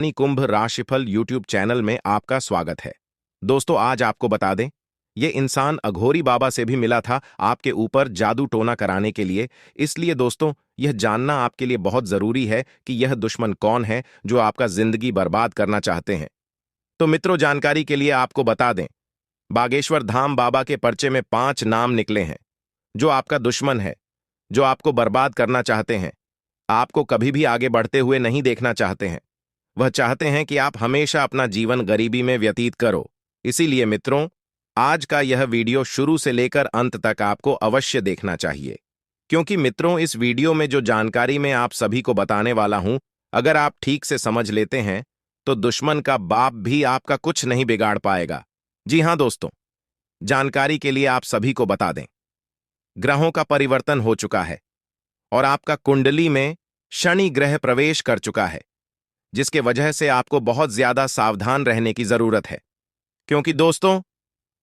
कुंभ राशिफल YouTube channel में आपका स्वागत है। दोस्तों, आज आपको बता दें, ये इंसान अघोरी बाबा से भी मिला था आपके ऊपर जादू टोना कराने के लिए। इसलिए दोस्तों, यह जानना आपके लिए बहुत जरूरी है कि यह दुश्मन कौन है जो आपका जिंदगी बर्बाद करना चाहते हैं। तो मित्रों, जानकारी के लिए आपको बता दें, बागेश्वर धाम बाबा के पर्चे में 5 नाम निकले हैं जो आपका दुश्मन है, जो आपको बर्बाद करना चाहते हैं, आपको कभी भी आगे बढ़ते हुए नहीं देखना चाहते हैं। वह चाहते हैं कि आप हमेशा अपना जीवन गरीबी में व्यतीत करो। इसीलिए मित्रों, आज का यह वीडियो शुरू से लेकर अंत तक आपको अवश्य देखना चाहिए, क्योंकि मित्रों, इस वीडियो में जो जानकारी मैं आप सभी को बताने वाला हूं, अगर आप ठीक से समझ लेते हैं तो दुश्मन का बाप भी आपका कुछ नहीं बिगाड़ पाएगा। जी हां दोस्तों, जानकारी के लिए आप सभी को बता दें, ग्रहों का परिवर्तन हो चुका है और आपका कुंडली में शनि ग्रह प्रवेश कर चुका है, जिसके वजह से आपको बहुत ज्यादा सावधान रहने की जरूरत है। क्योंकि दोस्तों,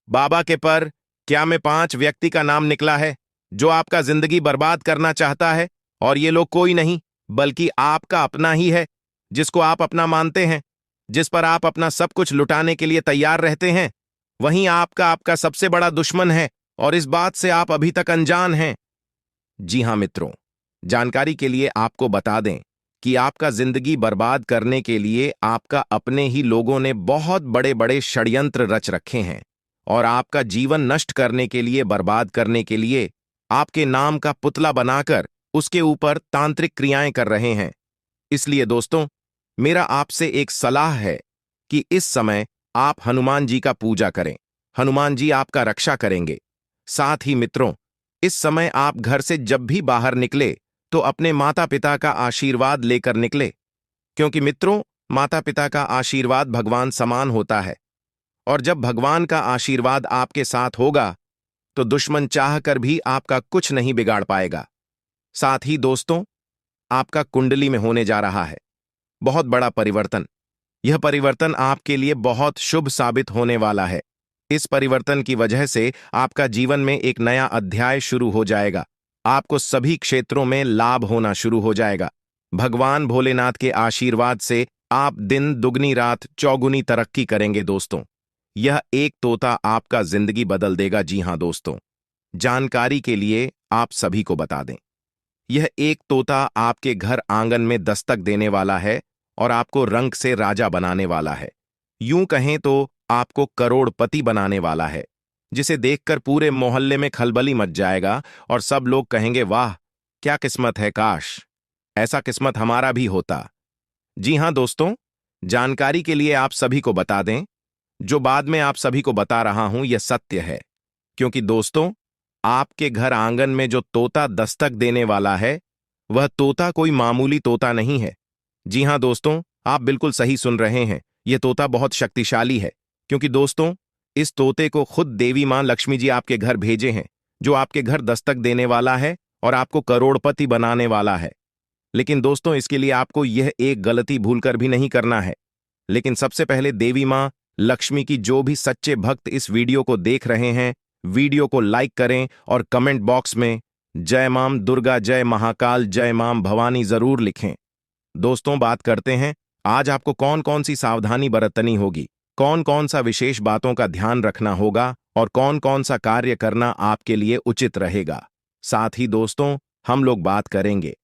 बाबा के पर क्या में 5 व्यक्ति का नाम निकला है जो आपका जिंदगी बर्बाद करना चाहता है, और ये लोग कोई नहीं बल्कि आपका अपना ही है, जिसको आप अपना मानते हैं, जिस पर आप अपना सब कुछ लुटाने के लिए तैयार रहते हैं। वहीं आपका आपका सबसे बड़ा दुश्मन है, और इस बात से आप अभी तक अनजान हैं। जी हां मित्रों, जानकारी के लिए आपको बता दें कि आपका जिंदगी बर्बाद करने के लिए आपका अपने ही लोगों ने बहुत बड़े बड़े षड्यंत्र रच रखे हैं, और आपका जीवन नष्ट करने के लिए, बर्बाद करने के लिए आपके नाम का पुतला बनाकर उसके ऊपर तांत्रिक क्रियाएं कर रहे हैं। इसलिए दोस्तों, मेरा आपसे एक सलाह है कि इस समय आप हनुमान जी का पूजा करें। हनुमान जी आपका रक्षा करेंगे। साथ ही मित्रों, इस समय आप घर से जब भी बाहर निकले तो अपने माता पिता का आशीर्वाद लेकर निकले, क्योंकि मित्रों, माता पिता का आशीर्वाद भगवान समान होता है, और जब भगवान का आशीर्वाद आपके साथ होगा तो दुश्मन चाहकर भी आपका कुछ नहीं बिगाड़ पाएगा। साथ ही दोस्तों, आपका कुंडली में होने जा रहा है बहुत बड़ा परिवर्तन। यह परिवर्तन आपके लिए बहुत शुभ साबित होने वाला है। इस परिवर्तन की वजह से आपका जीवन में एक नया अध्याय शुरू हो जाएगा। आपको सभी क्षेत्रों में लाभ होना शुरू हो जाएगा। भगवान भोलेनाथ के आशीर्वाद से आप दिन दुगनी रात चौगुनी तरक्की करेंगे दोस्तों। यह एक तोता आपका जिंदगी बदल देगा। जी हां दोस्तों, जानकारी के लिए आप सभी को बता दें, यह एक तोता आपके घर आंगन में दस्तक देने वाला है और आपको रंग से राजा बनाने वाला है। यूं कहें तो आपको करोड़पति बनाने वाला है, जिसे देखकर पूरे मोहल्ले में खलबली मच जाएगा और सब लोग कहेंगे, वाह क्या किस्मत है, काश ऐसा किस्मत हमारा भी होता। जी हां दोस्तों, जानकारी के लिए आप सभी को बता दें, जो बाद में आप सभी को बता रहा हूं यह सत्य है, क्योंकि दोस्तों, आपके घर आंगन में जो तोता दस्तक देने वाला है, वह तोता कोई मामूली तोता नहीं है। जी हां दोस्तों, आप बिल्कुल सही सुन रहे हैं, यह तोता बहुत शक्तिशाली है, क्योंकि दोस्तों, इस तोते को खुद देवी मां लक्ष्मी जी आपके घर भेजे हैं, जो आपके घर दस्तक देने वाला है और आपको करोड़पति बनाने वाला है। लेकिन दोस्तों, इसके लिए आपको यह एक गलती भूलकर भी नहीं करना है। लेकिन सबसे पहले देवी मां लक्ष्मी की जो भी सच्चे भक्त इस वीडियो को देख रहे हैं, वीडियो को लाइक करें और कमेंट बॉक्स में जय मां दुर्गा, जय महाकाल, जय मां भवानी जरूर लिखें। दोस्तों, बात करते हैं आज आपको कौन कौन सी सावधानी बरतनी होगी, कौन कौन सा विशेष बातों का ध्यान रखना होगा, और कौन कौन सा कार्य करना आपके लिए उचित रहेगा। साथ ही दोस्तों, हम लोग बात करेंगे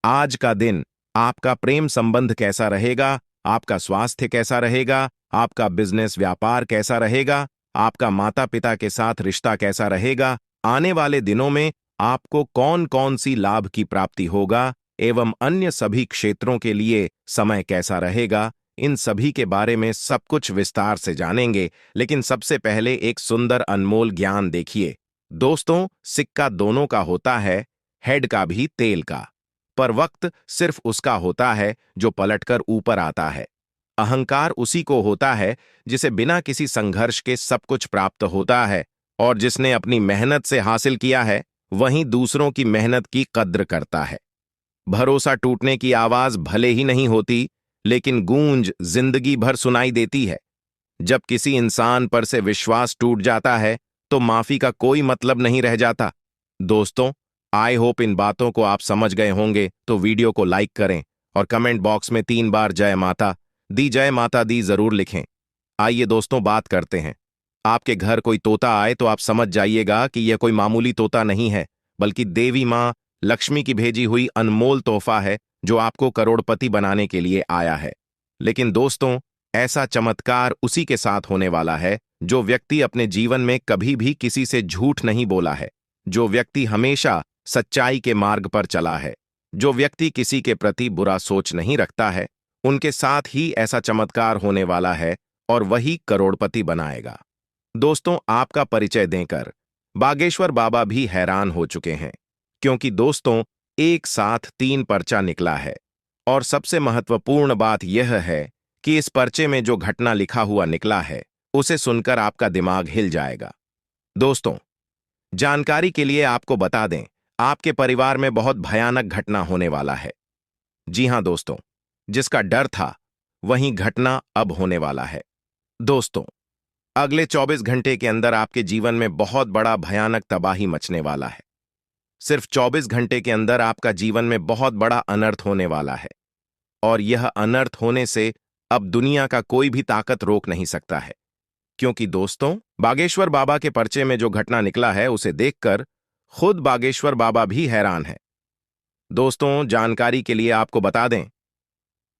आज का दिन आपका प्रेम संबंध कैसा रहेगा, आपका स्वास्थ्य कैसा रहेगा, आपका बिजनेस व्यापार कैसा रहेगा, आपका माता पिता के साथ रिश्ता कैसा रहेगा, आने वाले दिनों में आपको कौन कौन सी लाभ की प्राप्ति होगा, एवं अन्य सभी क्षेत्रों के लिए समय कैसा रहेगा। इन सभी के बारे में सब कुछ विस्तार से जानेंगे। लेकिन सबसे पहले एक सुंदर अनमोल ज्ञान देखिए दोस्तों, सिक्का दोनों का होता है, हेड का भी तेल का, पर वक्त सिर्फ उसका होता है जो पलटकर ऊपर आता है। अहंकार उसी को होता है जिसे बिना किसी संघर्ष के सब कुछ प्राप्त होता है, और जिसने अपनी मेहनत से हासिल किया है वहीं दूसरों की मेहनत की कद्र करता है। भरोसा टूटने की आवाज भले ही नहीं होती, लेकिन गूंज जिंदगी भर सुनाई देती है। जब किसी इंसान पर से विश्वास टूट जाता है तो माफी का कोई मतलब नहीं रह जाता। दोस्तों, आई होप इन बातों को आप समझ गए होंगे, तो वीडियो को लाइक करें और कमेंट बॉक्स में 3 बार जय माता, दी जय माता दी जरूर लिखें। आइए दोस्तों बात करते हैं। आपके घर कोई तोता आए तो आप समझ जाइएगा कि यह कोई मामूली तोता नहीं है, बल्कि देवी माँ लक्ष्मी की भेजी हुई अनमोल तोहफा है जो आपको करोड़पति बनाने के लिए आया है। लेकिन दोस्तों, ऐसा चमत्कार उसी के साथ होने वाला है जो व्यक्ति अपने जीवन में कभी भी किसी से झूठ नहीं बोला है, जो व्यक्ति हमेशा सच्चाई के मार्ग पर चला है, जो व्यक्ति किसी के प्रति बुरा सोच नहीं रखता है, उनके साथ ही ऐसा चमत्कार होने वाला है और वही करोड़पति बनाएगा। दोस्तों, आपका परिचय देकर बागेश्वर बाबा भी हैरान हो चुके हैं, क्योंकि दोस्तों एक साथ 3 पर्चा निकला है और सबसे महत्वपूर्ण बात यह है कि इस पर्चे में जो घटना लिखा हुआ निकला है उसे सुनकर आपका दिमाग हिल जाएगा। दोस्तों, जानकारी के लिए आपको बता दें, आपके परिवार में बहुत भयानक घटना होने वाला है। जी हां दोस्तों, जिसका डर था वही घटना अब होने वाला है। दोस्तों, अगले 24 घंटे के अंदर आपके जीवन में बहुत बड़ा भयानक तबाही मचने वाला है। सिर्फ 24 घंटे के अंदर आपका जीवन में बहुत बड़ा अनर्थ होने वाला है और यह अनर्थ होने से अब दुनिया का कोई भी ताकत रोक नहीं सकता है। क्योंकि दोस्तों, बागेश्वर बाबा के पर्चे में जो घटना निकला है उसे देखकर खुद बागेश्वर बाबा भी हैरान है। दोस्तों, जानकारी के लिए आपको बता दें,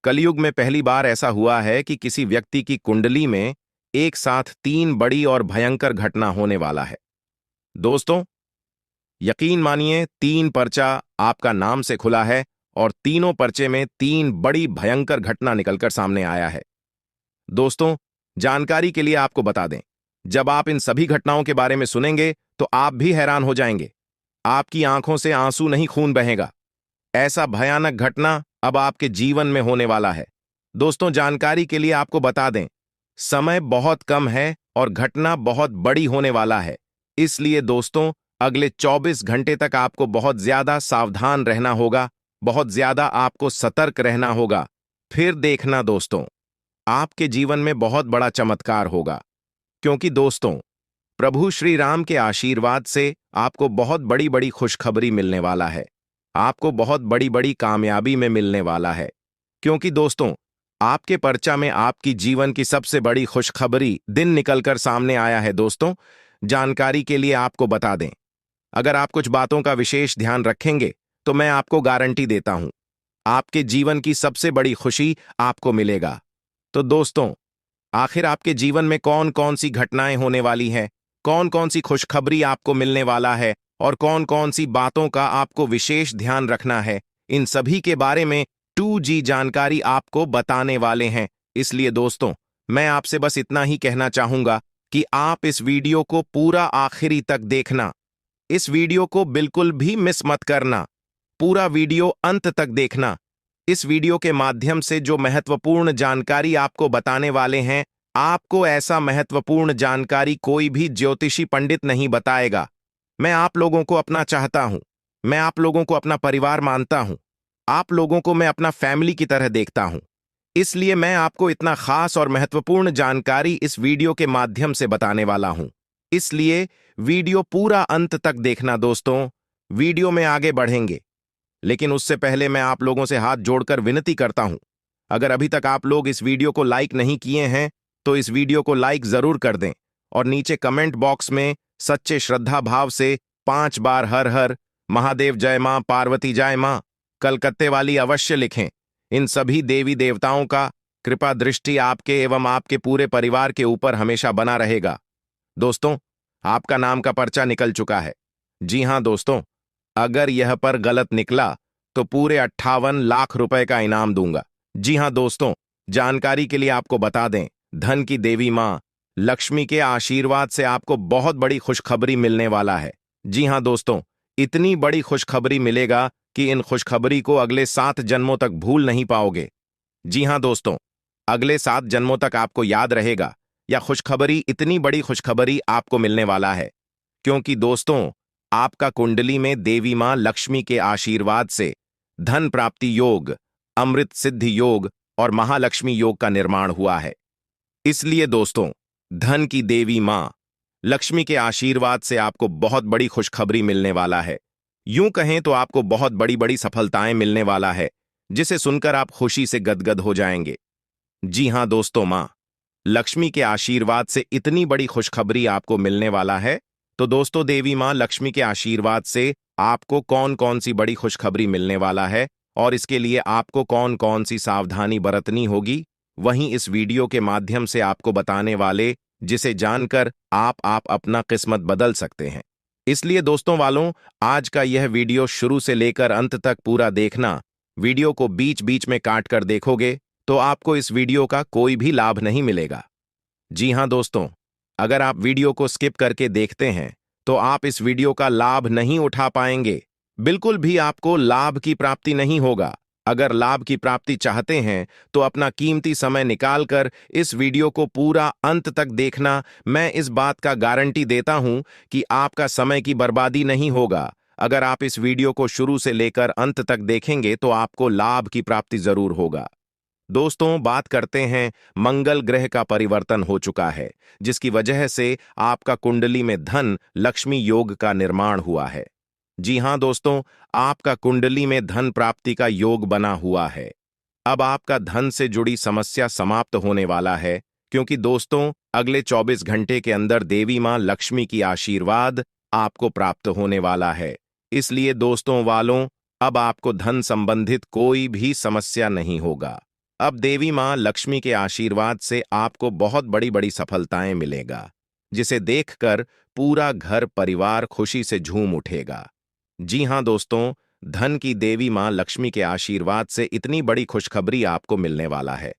कलयुग में पहली बार ऐसा हुआ है कि किसी व्यक्ति की कुंडली में एक साथ 3 बड़ी और भयंकर घटना होने वाला है। दोस्तों, यकीन मानिए 3 पर्चा आपका नाम से खुला है और तीनों पर्चे में 3 बड़ी भयंकर घटना निकलकर सामने आया है। दोस्तों, जानकारी के लिए आपको बता दें, जब आप इन सभी घटनाओं के बारे में सुनेंगे तो आप भी हैरान हो जाएंगे। आपकी आंखों से आंसू नहीं खून बहेगा। ऐसा भयानक घटना अब आपके जीवन में होने वाला है। दोस्तों, जानकारी के लिए आपको बता दें, समय बहुत कम है और घटना बहुत बड़ी होने वाला है। इसलिए दोस्तों, अगले 24 घंटे तक आपको बहुत ज्यादा सावधान रहना होगा, बहुत ज्यादा आपको सतर्क रहना होगा। फिर देखना दोस्तों, आपके जीवन में बहुत बड़ा चमत्कार होगा। क्योंकि दोस्तों, प्रभु श्री राम के आशीर्वाद से आपको बहुत बड़ी बड़ी खुशखबरी मिलने वाला है। आपको बहुत बड़ी बड़ी कामयाबी में मिलने वाला है। क्योंकि दोस्तों, आपके पर्चा में आपकी जीवन की सबसे बड़ी खुशखबरी दिन निकलकर सामने आया है। दोस्तों, जानकारी के लिए आपको बता दें, अगर आप कुछ बातों का विशेष ध्यान रखेंगे तो मैं आपको गारंटी देता हूं, आपके जीवन की सबसे बड़ी खुशी आपको मिलेगा। तो दोस्तों, आखिर आपके जीवन में कौन कौन सी घटनाएं होने वाली हैं, कौन कौन सी खुशखबरी आपको मिलने वाला है और कौन कौन सी बातों का आपको विशेष ध्यान रखना है, इन सभी के बारे में 2G जानकारी आपको बताने वाले हैं। इसलिए दोस्तों, मैं आपसे बस इतना ही कहना चाहूंगा कि आप इस वीडियो को पूरा आखिरी तक देखना। इस वीडियो को बिल्कुल भी मिस मत करना। पूरा वीडियो अंत तक देखना। इस वीडियो के माध्यम से जो महत्वपूर्ण जानकारी आपको बताने वाले हैं, आपको ऐसा महत्वपूर्ण जानकारी कोई भी ज्योतिषी पंडित नहीं बताएगा। मैं आप लोगों को अपना चाहता हूं, मैं आप लोगों को अपना परिवार मानता हूं, आप लोगों को मैं अपना फैमिली की तरह देखता हूं। इसलिए मैं आपको इतना खास और महत्वपूर्ण जानकारी इस वीडियो के माध्यम से बताने वाला हूं। इसलिए वीडियो पूरा अंत तक देखना दोस्तों। वीडियो में आगे बढ़ेंगे, लेकिन उससे पहले मैं आप लोगों से हाथ जोड़कर विनती करता हूं, अगर अभी तक आप लोग इस वीडियो को लाइक नहीं किए हैं तो इस वीडियो को लाइक जरूर कर दें और नीचे कमेंट बॉक्स में सच्चे श्रद्धा भाव से 5 बार हर हर महादेव जय मां पार्वती जय मां कलकत्ते वाली अवश्य लिखें। इन सभी देवी देवताओं का कृपा दृष्टि आपके एवं आपके पूरे परिवार के ऊपर हमेशा बना रहेगा। दोस्तों, आपका नाम का पर्चा निकल चुका है। जी हां दोस्तों, अगर यह पर गलत निकला तो पूरे 58 लाख रुपए का इनाम दूंगा। जी हां दोस्तों, जानकारी के लिए आपको बता दें, धन की देवी मां लक्ष्मी के आशीर्वाद से आपको बहुत बड़ी खुशखबरी मिलने वाला है। जी हां दोस्तों, इतनी बड़ी खुशखबरी मिलेगा कि इन खुशखबरी को अगले 7 जन्मों तक भूल नहीं पाओगे। जी हां दोस्तों, अगले 7 जन्मों तक आपको याद रहेगा। या खुशखबरी, इतनी बड़ी खुशखबरी आपको मिलने वाला है क्योंकि दोस्तों, आपका कुंडली में देवी मां लक्ष्मी के आशीर्वाद से धन प्राप्ति योग, अमृत सिद्धि योग और महालक्ष्मी योग का निर्माण हुआ है। इसलिए दोस्तों, धन की देवी मां लक्ष्मी के आशीर्वाद से आपको बहुत बड़ी खुशखबरी मिलने वाला है। यूं कहें तो आपको बहुत बड़ी बड़ी सफलताएं मिलने वाला है, जिसे सुनकर आप खुशी से गदगद हो जाएंगे। जी हाँ दोस्तों, माँ लक्ष्मी के आशीर्वाद से इतनी बड़ी खुशखबरी आपको मिलने वाला है। तो दोस्तों, देवी माँ लक्ष्मी के आशीर्वाद से आपको कौन कौन सी बड़ी खुशखबरी मिलने वाला है और इसके लिए आपको कौन कौन सी सावधानी बरतनी होगी, वहीं इस वीडियो के माध्यम से आपको बताने वाले, जिसे जानकर आप अपना किस्मत बदल सकते हैं। इसलिए दोस्तों वालों, आज का यह वीडियो शुरू से लेकर अंत तक पूरा देखना। वीडियो को बीच बीच में काट कर देखोगे तो आपको इस वीडियो का कोई भी लाभ नहीं मिलेगा। जी हां दोस्तों, अगर आप वीडियो को स्किप करके देखते हैं तो आप इस वीडियो का लाभ नहीं उठा पाएंगे। बिल्कुल भी आपको लाभ की प्राप्ति नहीं होगा। अगर लाभ की प्राप्ति चाहते हैं तो अपना कीमती समय निकालकर इस वीडियो को पूरा अंत तक देखना। मैं इस बात का गारंटी देता हूं कि आपका समय की बर्बादी नहीं होगा। अगर आप इस वीडियो को शुरू से लेकर अंत तक देखेंगे तो आपको लाभ की प्राप्ति जरूर होगा। दोस्तों, बात करते हैं, मंगल ग्रह का परिवर्तन हो चुका है, जिसकी वजह से आपका कुंडली में धन लक्ष्मी योग का निर्माण हुआ है। जी हां दोस्तों, आपका कुंडली में धन प्राप्ति का योग बना हुआ है। अब आपका धन से जुड़ी समस्या समाप्त होने वाला है, क्योंकि दोस्तों अगले 24 घंटे के अंदर देवी मां लक्ष्मी की आशीर्वाद आपको प्राप्त होने वाला है। इसलिए दोस्तों वालों, अब आपको धन संबंधित कोई भी समस्या नहीं होगा। अब देवी मां लक्ष्मी के आशीर्वाद से आपको बहुत बड़ी बड़ी सफलताएं मिलेगा, जिसे देखकर पूरा घर परिवार खुशी से झूम उठेगा। जी हां दोस्तों, धन की देवी मां लक्ष्मी के आशीर्वाद से इतनी बड़ी खुशखबरी आपको मिलने वाला है।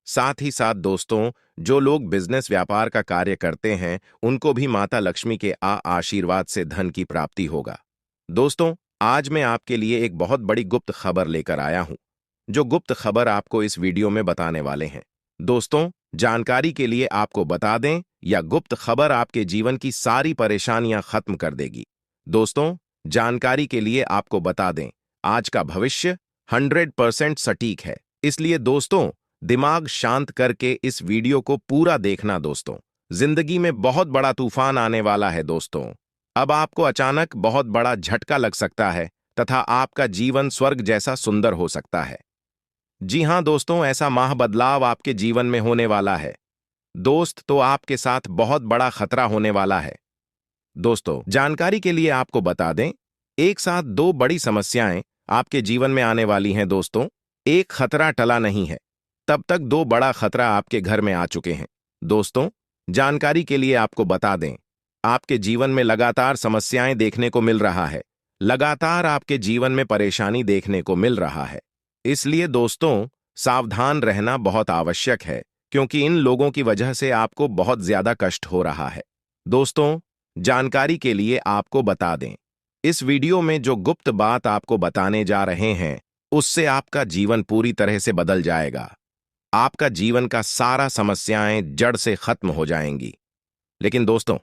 साथ ही साथ दोस्तों, जो लोग बिजनेस व्यापार का कार्य करते हैं उनको भी माता लक्ष्मी के आशीर्वाद से धन की प्राप्ति होगा। दोस्तों, आज मैं आपके लिए एक बहुत बड़ी गुप्त खबर लेकर आया हूं, जो गुप्त खबर आपको इस वीडियो में बताने वाले हैं। दोस्तों, जानकारी के लिए आपको बता दें, यह गुप्त खबर आपके जीवन की सारी परेशानियां खत्म कर देगी। दोस्तों, जानकारी के लिए आपको बता दें, आज का भविष्य 100% सटीक है। इसलिए दोस्तों, दिमाग शांत करके इस वीडियो को पूरा देखना। दोस्तों, जिंदगी में बहुत बड़ा तूफान आने वाला है। दोस्तों, अब आपको अचानक बहुत बड़ा झटका लग सकता है तथा आपका जीवन स्वर्ग जैसा सुंदर हो सकता है। जी हां दोस्तों, ऐसा महाबदलाव आपके जीवन में होने वाला है। दोस्त, तो आपके साथ बहुत बड़ा खतरा होने वाला है। दोस्तों, जानकारी के लिए आपको बता दें, एक साथ दो बड़ी समस्याएं आपके जीवन में आने वाली हैं। दोस्तों, एक खतरा टला नहीं है, तब तक दो बड़ा खतरा आपके घर में आ चुके हैं। दोस्तों, जानकारी के लिए आपको बता दें, आपके जीवन में लगातार समस्याएं देखने को मिल रहा है। लगातार आपके जीवन में परेशानी देखने को मिल रहा है। इसलिए दोस्तों, सावधान रहना बहुत आवश्यक है, क्योंकि इन लोगों की वजह से आपको बहुत ज्यादा कष्ट हो रहा है। दोस्तों, जानकारी के लिए आपको बता दें, इस वीडियो में जो गुप्त बात आपको बताने जा रहे हैं उससे आपका जीवन पूरी तरह से बदल जाएगा। आपका जीवन का सारा समस्याएं जड़ से खत्म हो जाएंगी। लेकिन दोस्तों,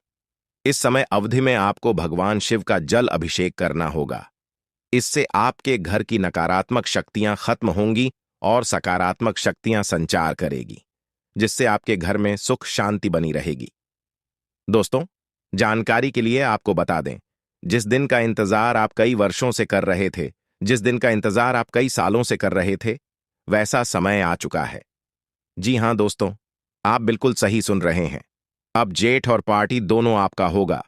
इस समय अवधि में आपको भगवान शिव का जल अभिषेक करना होगा। इससे आपके घर की नकारात्मक शक्तियां खत्म होंगी और सकारात्मक शक्तियां संचार करेगी, जिससे आपके घर में सुख शांति बनी रहेगी। दोस्तों, जानकारी के लिए आपको बता दें, जिस दिन का इंतजार आप कई वर्षों से कर रहे थे, जिस दिन का इंतजार आप कई सालों से कर रहे थे, वैसा समय आ चुका है। जी हां दोस्तों, आप बिल्कुल सही सुन रहे हैं। अब जेठ और पार्टी दोनों आपका होगा।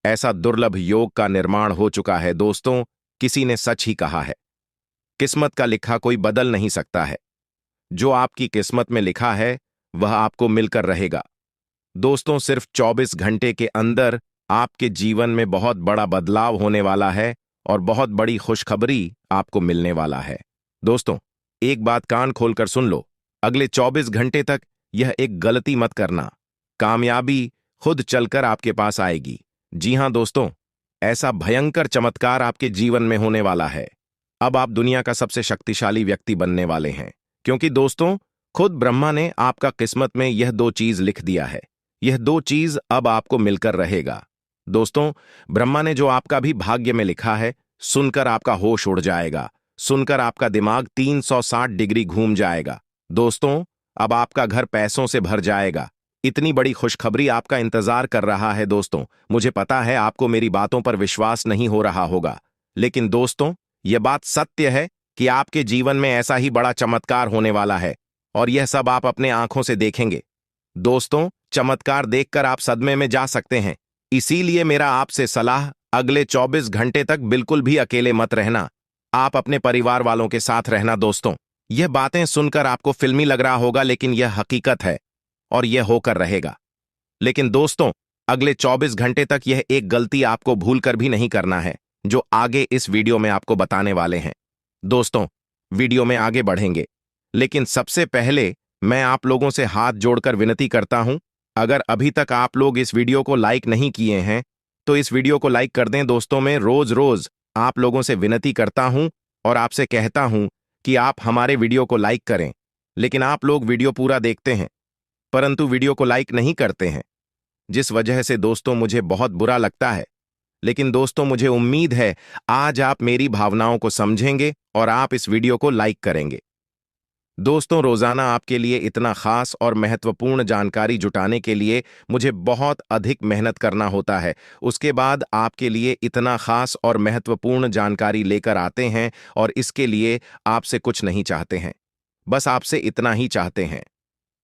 ऐसा दुर्लभ योग का निर्माण हो चुका है। दोस्तों, किसी ने सच ही कहा है, किस्मत का लिखा कोई बदल नहीं सकता है। जो आपकी किस्मत में लिखा है वह आपको मिलकर रहेगा। दोस्तों, सिर्फ 24 घंटे के अंदर आपके जीवन में बहुत बड़ा बदलाव होने वाला है और बहुत बड़ी खुशखबरी आपको मिलने वाला है। दोस्तों, एक बात कान खोलकर सुन लो, अगले 24 घंटे तक यह एक गलती मत करना। कामयाबी खुद चलकर आपके पास आएगी। जी हां दोस्तों, ऐसा भयंकर चमत्कार आपके जीवन में होने वाला है। अब आप दुनिया का सबसे शक्तिशाली व्यक्ति बनने वाले हैं, क्योंकि दोस्तों, खुद ब्रह्मा ने आपका किस्मत में यह दो चीज लिख दिया है। यह दो चीज अब आपको मिलकर रहेगा। दोस्तों, ब्रह्मा ने जो आपका भी भाग्य में लिखा है, सुनकर आपका होश उड़ जाएगा। सुनकर आपका दिमाग 360 डिग्री घूम जाएगा। दोस्तों, अब आपका घर पैसों से भर जाएगा। इतनी बड़ी खुशखबरी आपका इंतजार कर रहा है। दोस्तों, मुझे पता है आपको मेरी बातों पर विश्वास नहीं हो रहा होगा, लेकिन दोस्तों, यह बात सत्य है कि आपके जीवन में ऐसा ही बड़ा चमत्कार होने वाला है। और यह सब आप अपने आंखों से देखेंगे। दोस्तों, चमत्कार देखकर आप सदमे में जा सकते हैं। इसीलिए मेरा आपसे सलाह, अगले 24 घंटे तक बिल्कुल भी अकेले मत रहना। आप अपने परिवार वालों के साथ रहना। दोस्तों, यह बातें सुनकर आपको फिल्मी लग रहा होगा, लेकिन यह हकीकत है और यह होकर रहेगा। लेकिन दोस्तों, अगले 24 घंटे तक यह एक गलती आपको भूलकर भी नहीं करना है, जो आगे इस वीडियो में आपको बताने वाले हैं। दोस्तों, वीडियो में आगे बढ़ेंगे, लेकिन सबसे पहले मैं आप लोगों से हाथ जोड़कर विनती करता हूं, अगर अभी तक आप लोग इस वीडियो को लाइक नहीं किए हैं, तो इस वीडियो को लाइक कर दें। दोस्तों, मैं रोज रोज आप लोगों से विनती करता हूं और आपसे कहता हूं कि आप हमारे वीडियो को लाइक करें, लेकिन आप लोग वीडियो पूरा देखते हैं, परंतु वीडियो को लाइक नहीं करते हैं, जिस वजह से दोस्तों मुझे बहुत बुरा लगता है। लेकिन दोस्तों, मुझे उम्मीद है आज आप मेरी भावनाओं को समझेंगे और आप इस वीडियो को लाइक करेंगे। दोस्तों, रोजाना आपके लिए इतना खास और महत्वपूर्ण जानकारी जुटाने के लिए मुझे बहुत अधिक मेहनत करना होता है। उसके बाद आपके लिए इतना खास और महत्वपूर्ण जानकारी लेकर आते हैं, और इसके लिए आपसे कुछ नहीं चाहते हैं, बस आपसे इतना ही चाहते हैं,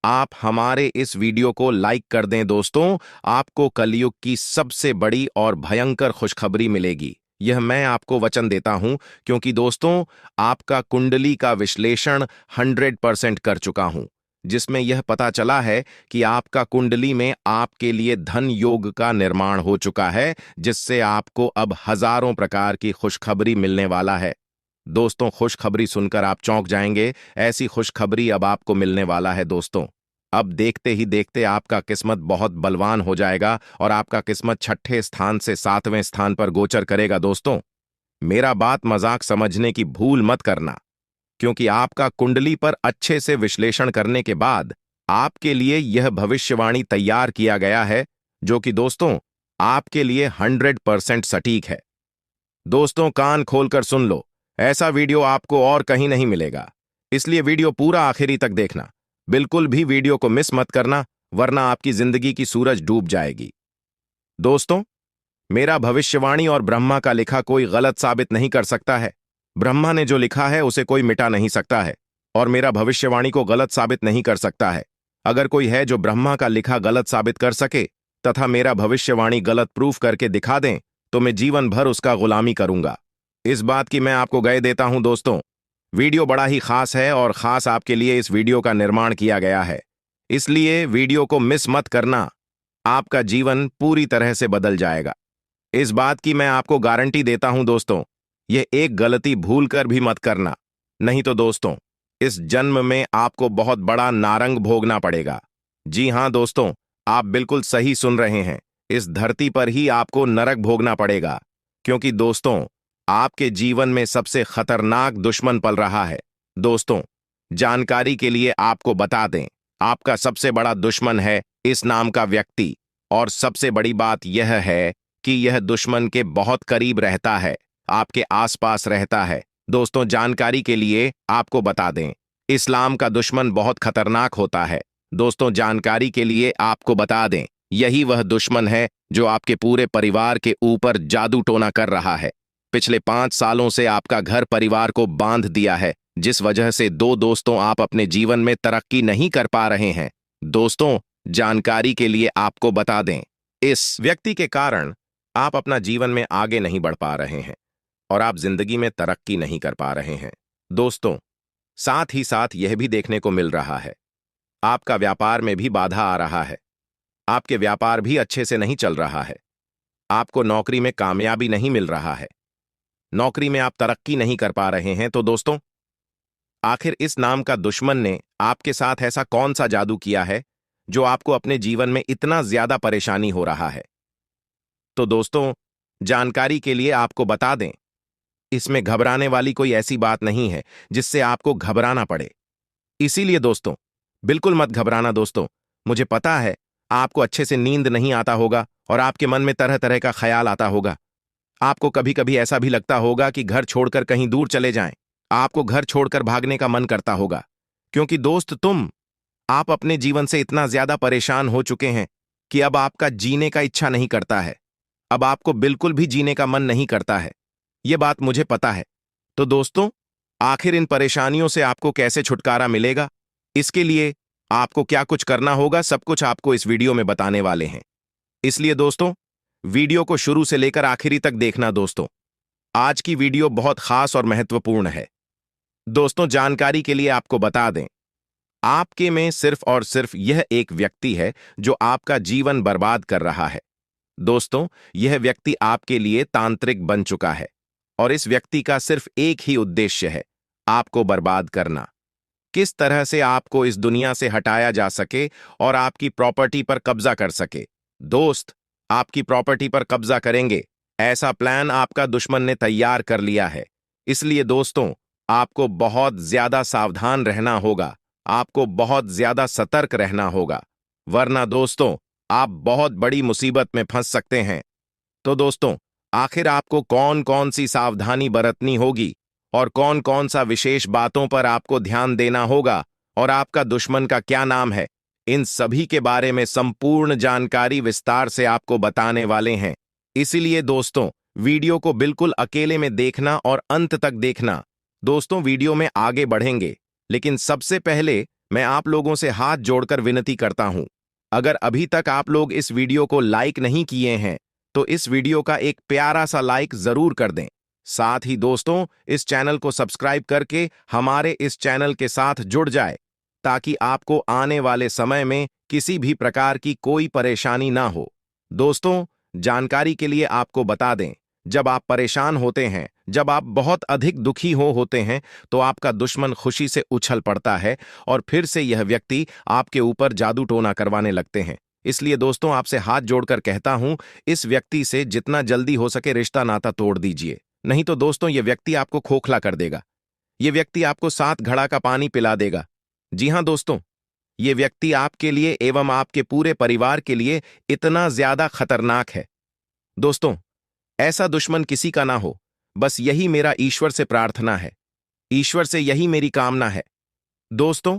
आप हमारे इस वीडियो को लाइक कर दें। दोस्तों, आपको कलयुग की सबसे बड़ी और भयंकर खुशखबरी मिलेगी, यह मैं आपको वचन देता हूं, क्योंकि दोस्तों, आपका कुंडली का विश्लेषण 100% कर चुका हूं, जिसमें यह पता चला है कि आपका कुंडली में आपके लिए धन योग का निर्माण हो चुका है, जिससे आपको अब हजारों प्रकार की खुशखबरी मिलने वाला है। दोस्तों, खुशखबरी सुनकर आप चौंक जाएंगे, ऐसी खुशखबरी अब आपको मिलने वाला है। दोस्तों, अब देखते ही देखते आपका किस्मत बहुत बलवान हो जाएगा और आपका किस्मत 6ठे स्थान से 7वें स्थान पर गोचर करेगा। दोस्तों, मेरा बात मजाक समझने की भूल मत करना, क्योंकि आपका कुंडली पर अच्छे से विश्लेषण करने के बाद आपके लिए यह भविष्यवाणी तैयार किया गया है, जो कि दोस्तों आपके लिए 100% सटीक है। दोस्तों, कान खोलकर सुन लो, ऐसा वीडियो आपको और कहीं नहीं मिलेगा, इसलिए वीडियो पूरा आखिरी तक देखना। बिल्कुल भी वीडियो को मिस मत करना, वरना आपकी जिंदगी की सूरज डूब जाएगी। दोस्तों, मेरा भविष्यवाणी और ब्रह्मा का लिखा कोई गलत साबित नहीं कर सकता है। ब्रह्मा ने जो लिखा है उसे कोई मिटा नहीं सकता है, और मेरा भविष्यवाणी को गलत साबित नहीं कर सकता है। अगर कोई है जो ब्रह्मा का लिखा गलत साबित कर सके तथा मेरा भविष्यवाणी गलत प्रूफ करके दिखा दें, तो मैं जीवन भर उसका गुलामी करूंगा। इस बात की मैं आपको गवाही देता हूं। दोस्तों, वीडियो बड़ा ही खास है और खास आपके लिए इस वीडियो का निर्माण किया गया है, इसलिए वीडियो को मिस मत करना, आपका जीवन पूरी तरह से बदल जाएगा। इस बात की मैं आपको गारंटी देता हूं। दोस्तों, यह एक गलती भूलकर भी मत करना, नहीं तो दोस्तों इस जन्म में आपको बहुत बड़ा नारंग भोगना पड़ेगा। जी हां दोस्तों, आप बिल्कुल सही सुन रहे हैं, इस धरती पर ही आपको नरक भोगना पड़ेगा, क्योंकि दोस्तों आपके जीवन में सबसे खतरनाक दुश्मन पल रहा है। दोस्तों, जानकारी के लिए आपको बता दें, आपका सबसे बड़ा दुश्मन है इस नाम का व्यक्ति, और सबसे बड़ी बात यह है कि यह दुश्मन के बहुत करीब रहता है, आपके आसपास रहता है। दोस्तों, जानकारी के लिए आपको बता दें, इस्लाम का दुश्मन बहुत खतरनाक होता है। दोस्तों, जानकारी के लिए आपको बता दें, यही वह दुश्मन है जो आपके पूरे परिवार के ऊपर जादू टोना कर रहा है। पिछले 5 सालों से आपका घर परिवार को बांध दिया है, जिस वजह से दोस्तों आप अपने जीवन में तरक्की नहीं कर पा रहे हैं। दोस्तों, जानकारी के लिए आपको बता दें, इस व्यक्ति के कारण आप अपना जीवन में आगे नहीं बढ़ पा रहे हैं और आप जिंदगी में तरक्की नहीं कर पा रहे हैं। दोस्तों, साथ ही साथ यह भी देखने को मिल रहा है, आपका व्यापार में भी बाधा आ रहा है, आपके व्यापार भी अच्छे से नहीं चल रहा है, आपको नौकरी में कामयाबी नहीं मिल रहा है, नौकरी में आप तरक्की नहीं कर पा रहे हैं। तो दोस्तों, आखिर इस नाम का दुश्मन ने आपके साथ ऐसा कौन सा जादू किया है जो आपको अपने जीवन में इतना ज्यादा परेशानी हो रहा है? तो दोस्तों, जानकारी के लिए आपको बता दें, इसमें घबराने वाली कोई ऐसी बात नहीं है जिससे आपको घबराना पड़े। इसीलिए दोस्तों, बिल्कुल मत घबराना। दोस्तों, मुझे पता है आपको अच्छे से नींद नहीं आता होगा और आपके मन में तरह तरह का ख्याल आता होगा। आपको कभी कभी ऐसा भी लगता होगा कि घर छोड़कर कहीं दूर चले जाएं। आपको घर छोड़कर भागने का मन करता होगा, क्योंकि दोस्त आप अपने जीवन से इतना ज्यादा परेशान हो चुके हैं कि अब आपका जीने का इच्छा नहीं करता है। अब आपको बिल्कुल भी जीने का मन नहीं करता है, यह बात मुझे पता है। तो दोस्तों, आखिर इन परेशानियों से आपको कैसे छुटकारा मिलेगा, इसके लिए आपको क्या कुछ करना होगा, सब कुछ आपको इस वीडियो में बताने वाले हैं। इसलिए दोस्तों, वीडियो को शुरू से लेकर आखिरी तक देखना। दोस्तों, आज की वीडियो बहुत खास और महत्वपूर्ण है। दोस्तों, जानकारी के लिए आपको बता दें, आपके में सिर्फ और सिर्फ यह एक व्यक्ति है जो आपका जीवन बर्बाद कर रहा है। दोस्तों, यह व्यक्ति आपके लिए तांत्रिक बन चुका है और इस व्यक्ति का सिर्फ एक ही उद्देश्य है, आपको बर्बाद करना। किस तरह से आपको इस दुनिया से हटाया जा सके और आपकी प्रॉपर्टी पर कब्जा कर सके। दोस्त, आपकी प्रॉपर्टी पर कब्जा करेंगे, ऐसा प्लान आपका दुश्मन ने तैयार कर लिया है। इसलिए दोस्तों, आपको बहुत ज्यादा सावधान रहना होगा, आपको बहुत ज्यादा सतर्क रहना होगा, वरना दोस्तों आप बहुत बड़ी मुसीबत में फंस सकते हैं। तो दोस्तों, आखिर आपको कौन कौन सी सावधानी बरतनी होगी और कौन कौन सा विशेष बातों पर आपको ध्यान देना होगा और आपका दुश्मन का क्या नाम है, इन सभी के बारे में संपूर्ण जानकारी विस्तार से आपको बताने वाले हैं। इसीलिए दोस्तों, वीडियो को बिल्कुल अकेले में देखना और अंत तक देखना। दोस्तों, वीडियो में आगे बढ़ेंगे, लेकिन सबसे पहले मैं आप लोगों से हाथ जोड़कर विनती करता हूं, अगर अभी तक आप लोग इस वीडियो को लाइक नहीं किए हैं तो इस वीडियो का एक प्यारा सा लाइक जरूर कर दें। साथ ही दोस्तों, इस चैनल को सब्सक्राइब करके हमारे इस चैनल के साथ जुड़ जाए, ताकि आपको आने वाले समय में किसी भी प्रकार की कोई परेशानी ना हो। दोस्तों, जानकारी के लिए आपको बता दें, जब आप परेशान होते हैं, जब आप बहुत अधिक दुखी होते हैं, तो आपका दुश्मन खुशी से उछल पड़ता है और फिर से यह व्यक्ति आपके ऊपर जादू टोना करवाने लगते हैं। इसलिए दोस्तों, आपसे हाथ जोड़कर कहता हूं, इस व्यक्ति से जितना जल्दी हो सके रिश्ता नाता तोड़ दीजिए, नहीं तो दोस्तों यह व्यक्ति आपको खोखला कर देगा। यह व्यक्ति आपको 7 घड़ा का पानी पिला देगा। जी हां दोस्तों, यह व्यक्ति आपके लिए एवं आपके पूरे परिवार के लिए इतना ज्यादा खतरनाक है। दोस्तों, ऐसा दुश्मन किसी का ना हो, बस यही मेरा ईश्वर से प्रार्थना है, ईश्वर से यही मेरी कामना है। दोस्तों,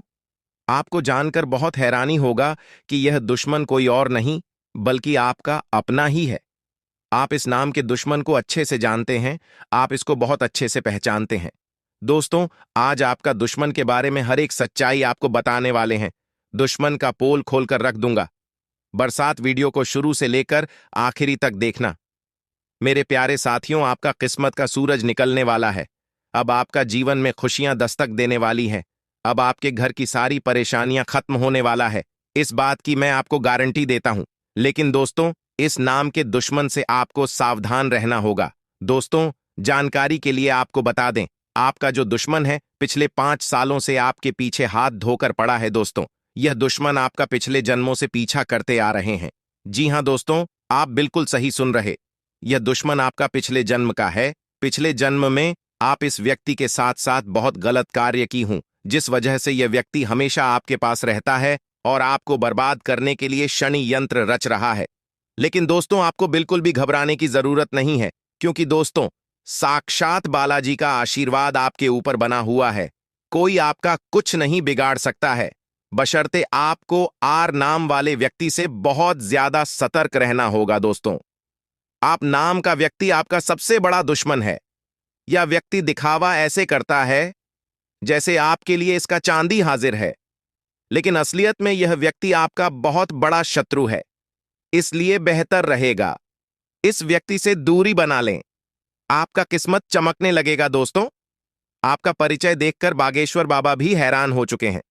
आपको जानकर बहुत हैरानी होगा कि यह दुश्मन कोई और नहीं बल्कि आपका अपना ही है। आप इस नाम के दुश्मन को अच्छे से जानते हैं, आप इसको बहुत अच्छे से पहचानते हैं। दोस्तों, आज आपका दुश्मन के बारे में हर एक सच्चाई आपको बताने वाले हैं। दुश्मन का पोल खोलकर रख दूंगा। बरसात, वीडियो को शुरू से लेकर आखिरी तक देखना। मेरे प्यारे साथियों, आपका किस्मत का सूरज निकलने वाला है। अब आपका जीवन में खुशियां दस्तक देने वाली हैं। अब आपके घर की सारी परेशानियां खत्म होने वाला है, इस बात की मैं आपको गारंटी देता हूं। लेकिन दोस्तों, इस नाम के दुश्मन से आपको सावधान रहना होगा। दोस्तों, जानकारी के लिए आपको बता दें, आपका जो दुश्मन है पिछले 5 सालों से आपके पीछे हाथ धोकर पड़ा है। दोस्तों, यह दुश्मन आपका पिछले जन्मों से पीछा करते आ रहे हैं। जी हां दोस्तों, आप बिल्कुल सही सुन रहे, यह दुश्मन आपका पिछले जन्म का है। पिछले जन्म में आप इस व्यक्ति के साथ साथ बहुत गलत कार्य की हूं, जिस वजह से यह व्यक्ति हमेशा आपके पास रहता है और आपको बर्बाद करने के लिए शनि यंत्र रच रहा है। लेकिन दोस्तों, आपको बिल्कुल भी घबराने की जरूरत नहीं है, क्योंकि दोस्तों, साक्षात बालाजी का आशीर्वाद आपके ऊपर बना हुआ है। कोई आपका कुछ नहीं बिगाड़ सकता है, बशर्ते आपको आर नाम वाले व्यक्ति से बहुत ज्यादा सतर्क रहना होगा। दोस्तों, आप नाम का व्यक्ति आपका सबसे बड़ा दुश्मन है। यह व्यक्ति दिखावा ऐसे करता है जैसे आपके लिए इसका चांदी हाजिर है, लेकिन असलियत में यह व्यक्ति आपका बहुत बड़ा शत्रु है। इसलिए बेहतर रहेगा इस व्यक्ति से दूरी बना लें, आपका किस्मत चमकने लगेगा। दोस्तों, आपका परिचय देखकर बागेश्वर बाबा भी हैरान हो चुके हैं,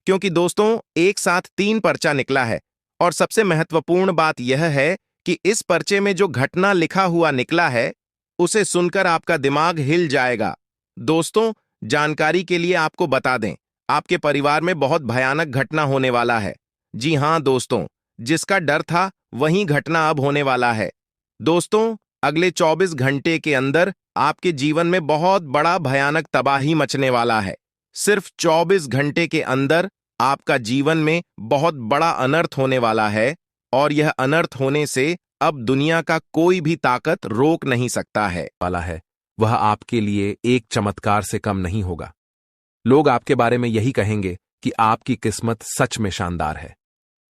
क्योंकि दोस्तों एक साथ 3 पर्चा निकला है और सबसे महत्वपूर्ण बात यह है कि इस पर्चे में जो घटना लिखा हुआ निकला है उसे सुनकर आपका दिमाग हिल जाएगा। दोस्तों, जानकारी के लिए आपको बता दें, आपके परिवार में बहुत भयानक घटना होने वाला है। जी हां दोस्तों, जिसका डर था वही घटना अब होने वाला है। दोस्तों, अगले 24 घंटे के अंदर आपके जीवन में बहुत बड़ा भयानक तबाही मचने वाला है। सिर्फ 24 घंटे के अंदर आपका जीवन में बहुत बड़ा अनर्थ होने वाला है और यह अनर्थ होने से अब दुनिया का कोई भी ताकत रोक नहीं सकता है। वह आपके लिए एक चमत्कार से कम नहीं होगा। लोग आपके बारे में यही कहेंगे कि आपकी किस्मत सच में शानदार है।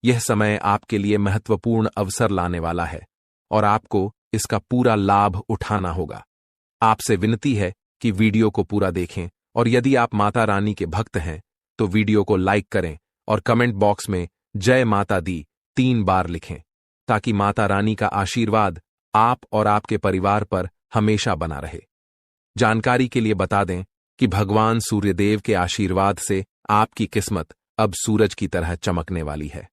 यह समय आपके लिए महत्वपूर्ण अवसर लाने वाला है और आपको इसका पूरा लाभ उठाना होगा। आपसे विनती है कि वीडियो को पूरा देखें और यदि आप माता रानी के भक्त हैं तो वीडियो को लाइक करें और कमेंट बॉक्स में जय माता दी 3 बार लिखें, ताकि माता रानी का आशीर्वाद आप और आपके परिवार पर हमेशा बना रहे। जानकारी के लिए बता दें कि भगवान सूर्यदेव के आशीर्वाद से आपकी किस्मत अब सूरज की तरह चमकने वाली है।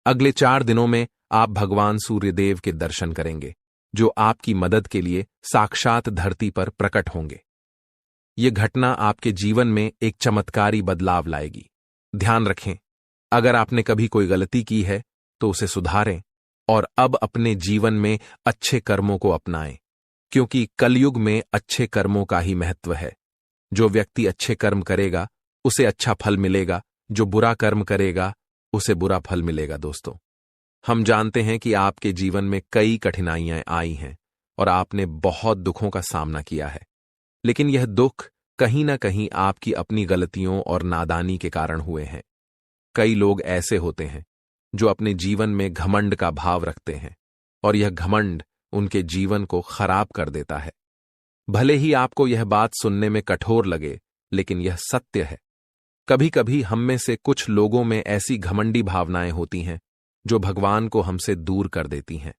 अगले 4 दिनों में आप भगवान सूर्यदेव के दर्शन करेंगे, जो आपकी मदद के लिए साक्षात धरती पर प्रकट होंगे। ये घटना आपके जीवन में एक चमत्कारी बदलाव लाएगी। ध्यान रखें, अगर आपने कभी कोई गलती की है तो उसे सुधारें और अब अपने जीवन में अच्छे कर्मों को अपनाएं, क्योंकि कलयुग में अच्छे कर्मों का ही महत्व है। जो व्यक्ति अच्छे कर्म करेगा उसे अच्छा फल मिलेगा, जो बुरा कर्म करेगा उसे बुरा फल मिलेगा। दोस्तों, हम जानते हैं कि आपके जीवन में कई कठिनाइयां आई हैं और आपने बहुत दुखों का सामना किया है, लेकिन यह दुख कहीं ना कहीं आपकी अपनी गलतियों और नादानी के कारण हुए हैं। कई लोग ऐसे होते हैं जो अपने जीवन में घमंड का भाव रखते हैं और यह घमंड उनके जीवन को खराब कर देता है। भले ही आपको यह बात सुनने में कठोर लगे, लेकिन यह सत्य है। कभी कभी हम में से कुछ लोगों में ऐसी घमंडी भावनाएं होती हैं जो भगवान को हमसे दूर कर देती हैं।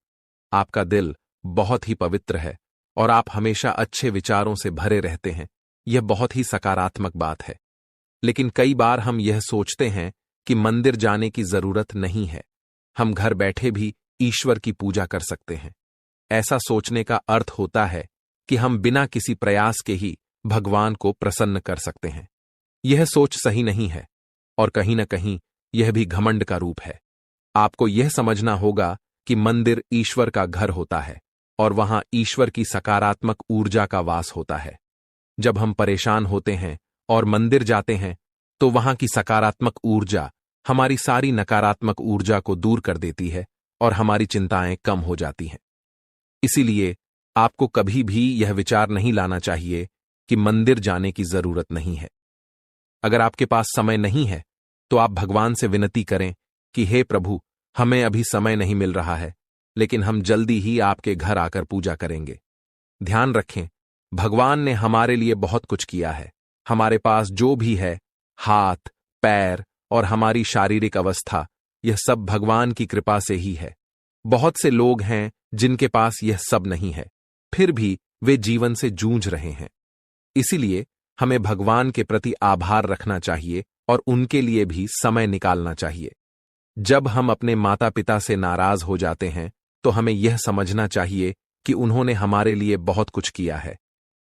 आपका दिल बहुत ही पवित्र है और आप हमेशा अच्छे विचारों से भरे रहते हैं। यह बहुत ही सकारात्मक बात है, लेकिन कई बार हम यह सोचते हैं कि मंदिर जाने की जरूरत नहीं है, हम घर बैठे भी ईश्वर की पूजा कर सकते हैं। ऐसा सोचने का अर्थ होता है कि हम बिना किसी प्रयास के ही भगवान को प्रसन्न कर सकते हैं। यह सोच सही नहीं है और कहीं न कहीं यह भी घमंड का रूप है। आपको यह समझना होगा कि मंदिर ईश्वर का घर होता है और वहां ईश्वर की सकारात्मक ऊर्जा का वास होता है। जब हम परेशान होते हैं और मंदिर जाते हैं तो वहां की सकारात्मक ऊर्जा हमारी सारी नकारात्मक ऊर्जा को दूर कर देती है और हमारी चिंताएं कम हो जाती हैं। इसीलिए आपको कभी भी यह विचार नहीं लाना चाहिए कि मंदिर जाने की जरूरत नहीं है। अगर आपके पास समय नहीं है तो आप भगवान से विनती करें कि हे प्रभु, हमें अभी समय नहीं मिल रहा है, लेकिन हम जल्दी ही आपके घर आकर पूजा करेंगे। ध्यान रखें, भगवान ने हमारे लिए बहुत कुछ किया है। हमारे पास जो भी है, हाथ, पैर और हमारी शारीरिक अवस्था, यह सब भगवान की कृपा से ही है। बहुत से लोग हैं जिनके पास यह सब नहीं है, फिर भी वे जीवन से जूझ रहे हैं। इसीलिए हमें भगवान के प्रति आभार रखना चाहिए और उनके लिए भी समय निकालना चाहिए। जब हम अपने माता पिता से नाराज हो जाते हैं तो हमें यह समझना चाहिए कि उन्होंने हमारे लिए बहुत कुछ किया है,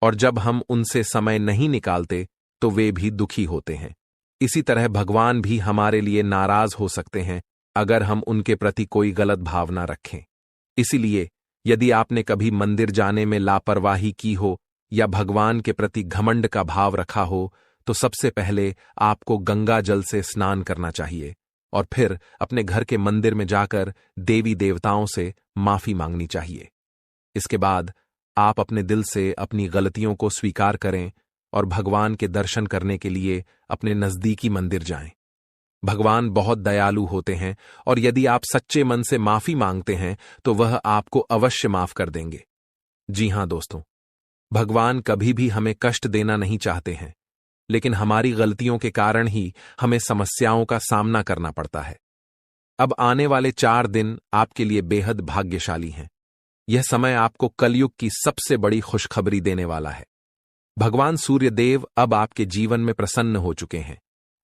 और जब हम उनसे समय नहीं निकालते तो वे भी दुखी होते हैं। इसी तरह भगवान भी हमारे लिए नाराज हो सकते हैं अगर हम उनके प्रति कोई गलत भावना रखें। इसीलिए यदि आपने कभी मंदिर जाने में लापरवाही की हो या भगवान के प्रति घमंड का भाव रखा हो, तो सबसे पहले आपको गंगा जल से स्नान करना चाहिए और फिर अपने घर के मंदिर में जाकर देवी देवताओं से माफी मांगनी चाहिए। इसके बाद आप अपने दिल से अपनी गलतियों को स्वीकार करें और भगवान के दर्शन करने के लिए अपने नजदीकी मंदिर जाएं। भगवान बहुत दयालु होते हैं और यदि आप सच्चे मन से माफी मांगते हैं तो वह आपको अवश्य माफ कर देंगे। जी हां दोस्तों, भगवान कभी भी हमें कष्ट देना नहीं चाहते हैं, लेकिन हमारी गलतियों के कारण ही हमें समस्याओं का सामना करना पड़ता है। अब आने वाले 4 दिन आपके लिए बेहद भाग्यशाली हैं। यह समय आपको कलयुग की सबसे बड़ी खुशखबरी देने वाला है। भगवान सूर्यदेव अब आपके जीवन में प्रसन्न हो चुके हैं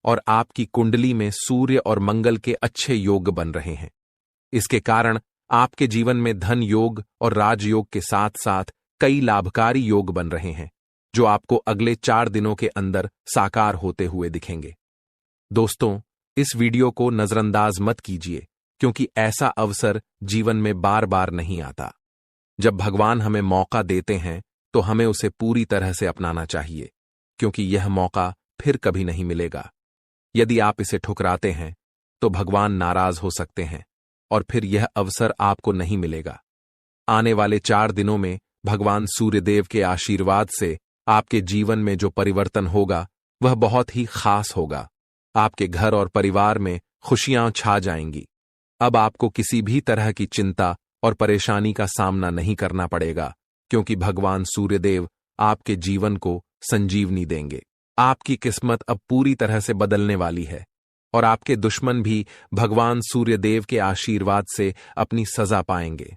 और आपकी कुंडली में सूर्य और मंगल के अच्छे योग बन रहे हैं। इसके कारण आपके जीवन में धन योग और राजयोग के साथ साथ कई लाभकारी योग बन रहे हैं, जो आपको अगले 4 दिनों के अंदर साकार होते हुए दिखेंगे। दोस्तों, इस वीडियो को नजरअंदाज मत कीजिए, क्योंकि ऐसा अवसर जीवन में बार बार नहीं आता। जब भगवान हमें मौका देते हैं तो हमें उसे पूरी तरह से अपनाना चाहिए, क्योंकि यह मौका फिर कभी नहीं मिलेगा। यदि आप इसे ठुकराते हैं तो भगवान नाराज हो सकते हैं और फिर यह अवसर आपको नहीं मिलेगा। आने वाले 4 दिनों में भगवान सूर्यदेव के आशीर्वाद से आपके जीवन में जो परिवर्तन होगा वह बहुत ही खास होगा। आपके घर और परिवार में खुशियां छा जाएंगी। अब आपको किसी भी तरह की चिंता और परेशानी का सामना नहीं करना पड़ेगा, क्योंकि भगवान सूर्यदेव आपके जीवन को संजीवनी देंगे। आपकी किस्मत अब पूरी तरह से बदलने वाली है और आपके दुश्मन भी भगवान सूर्यदेव के आशीर्वाद से अपनी सजा पाएंगे।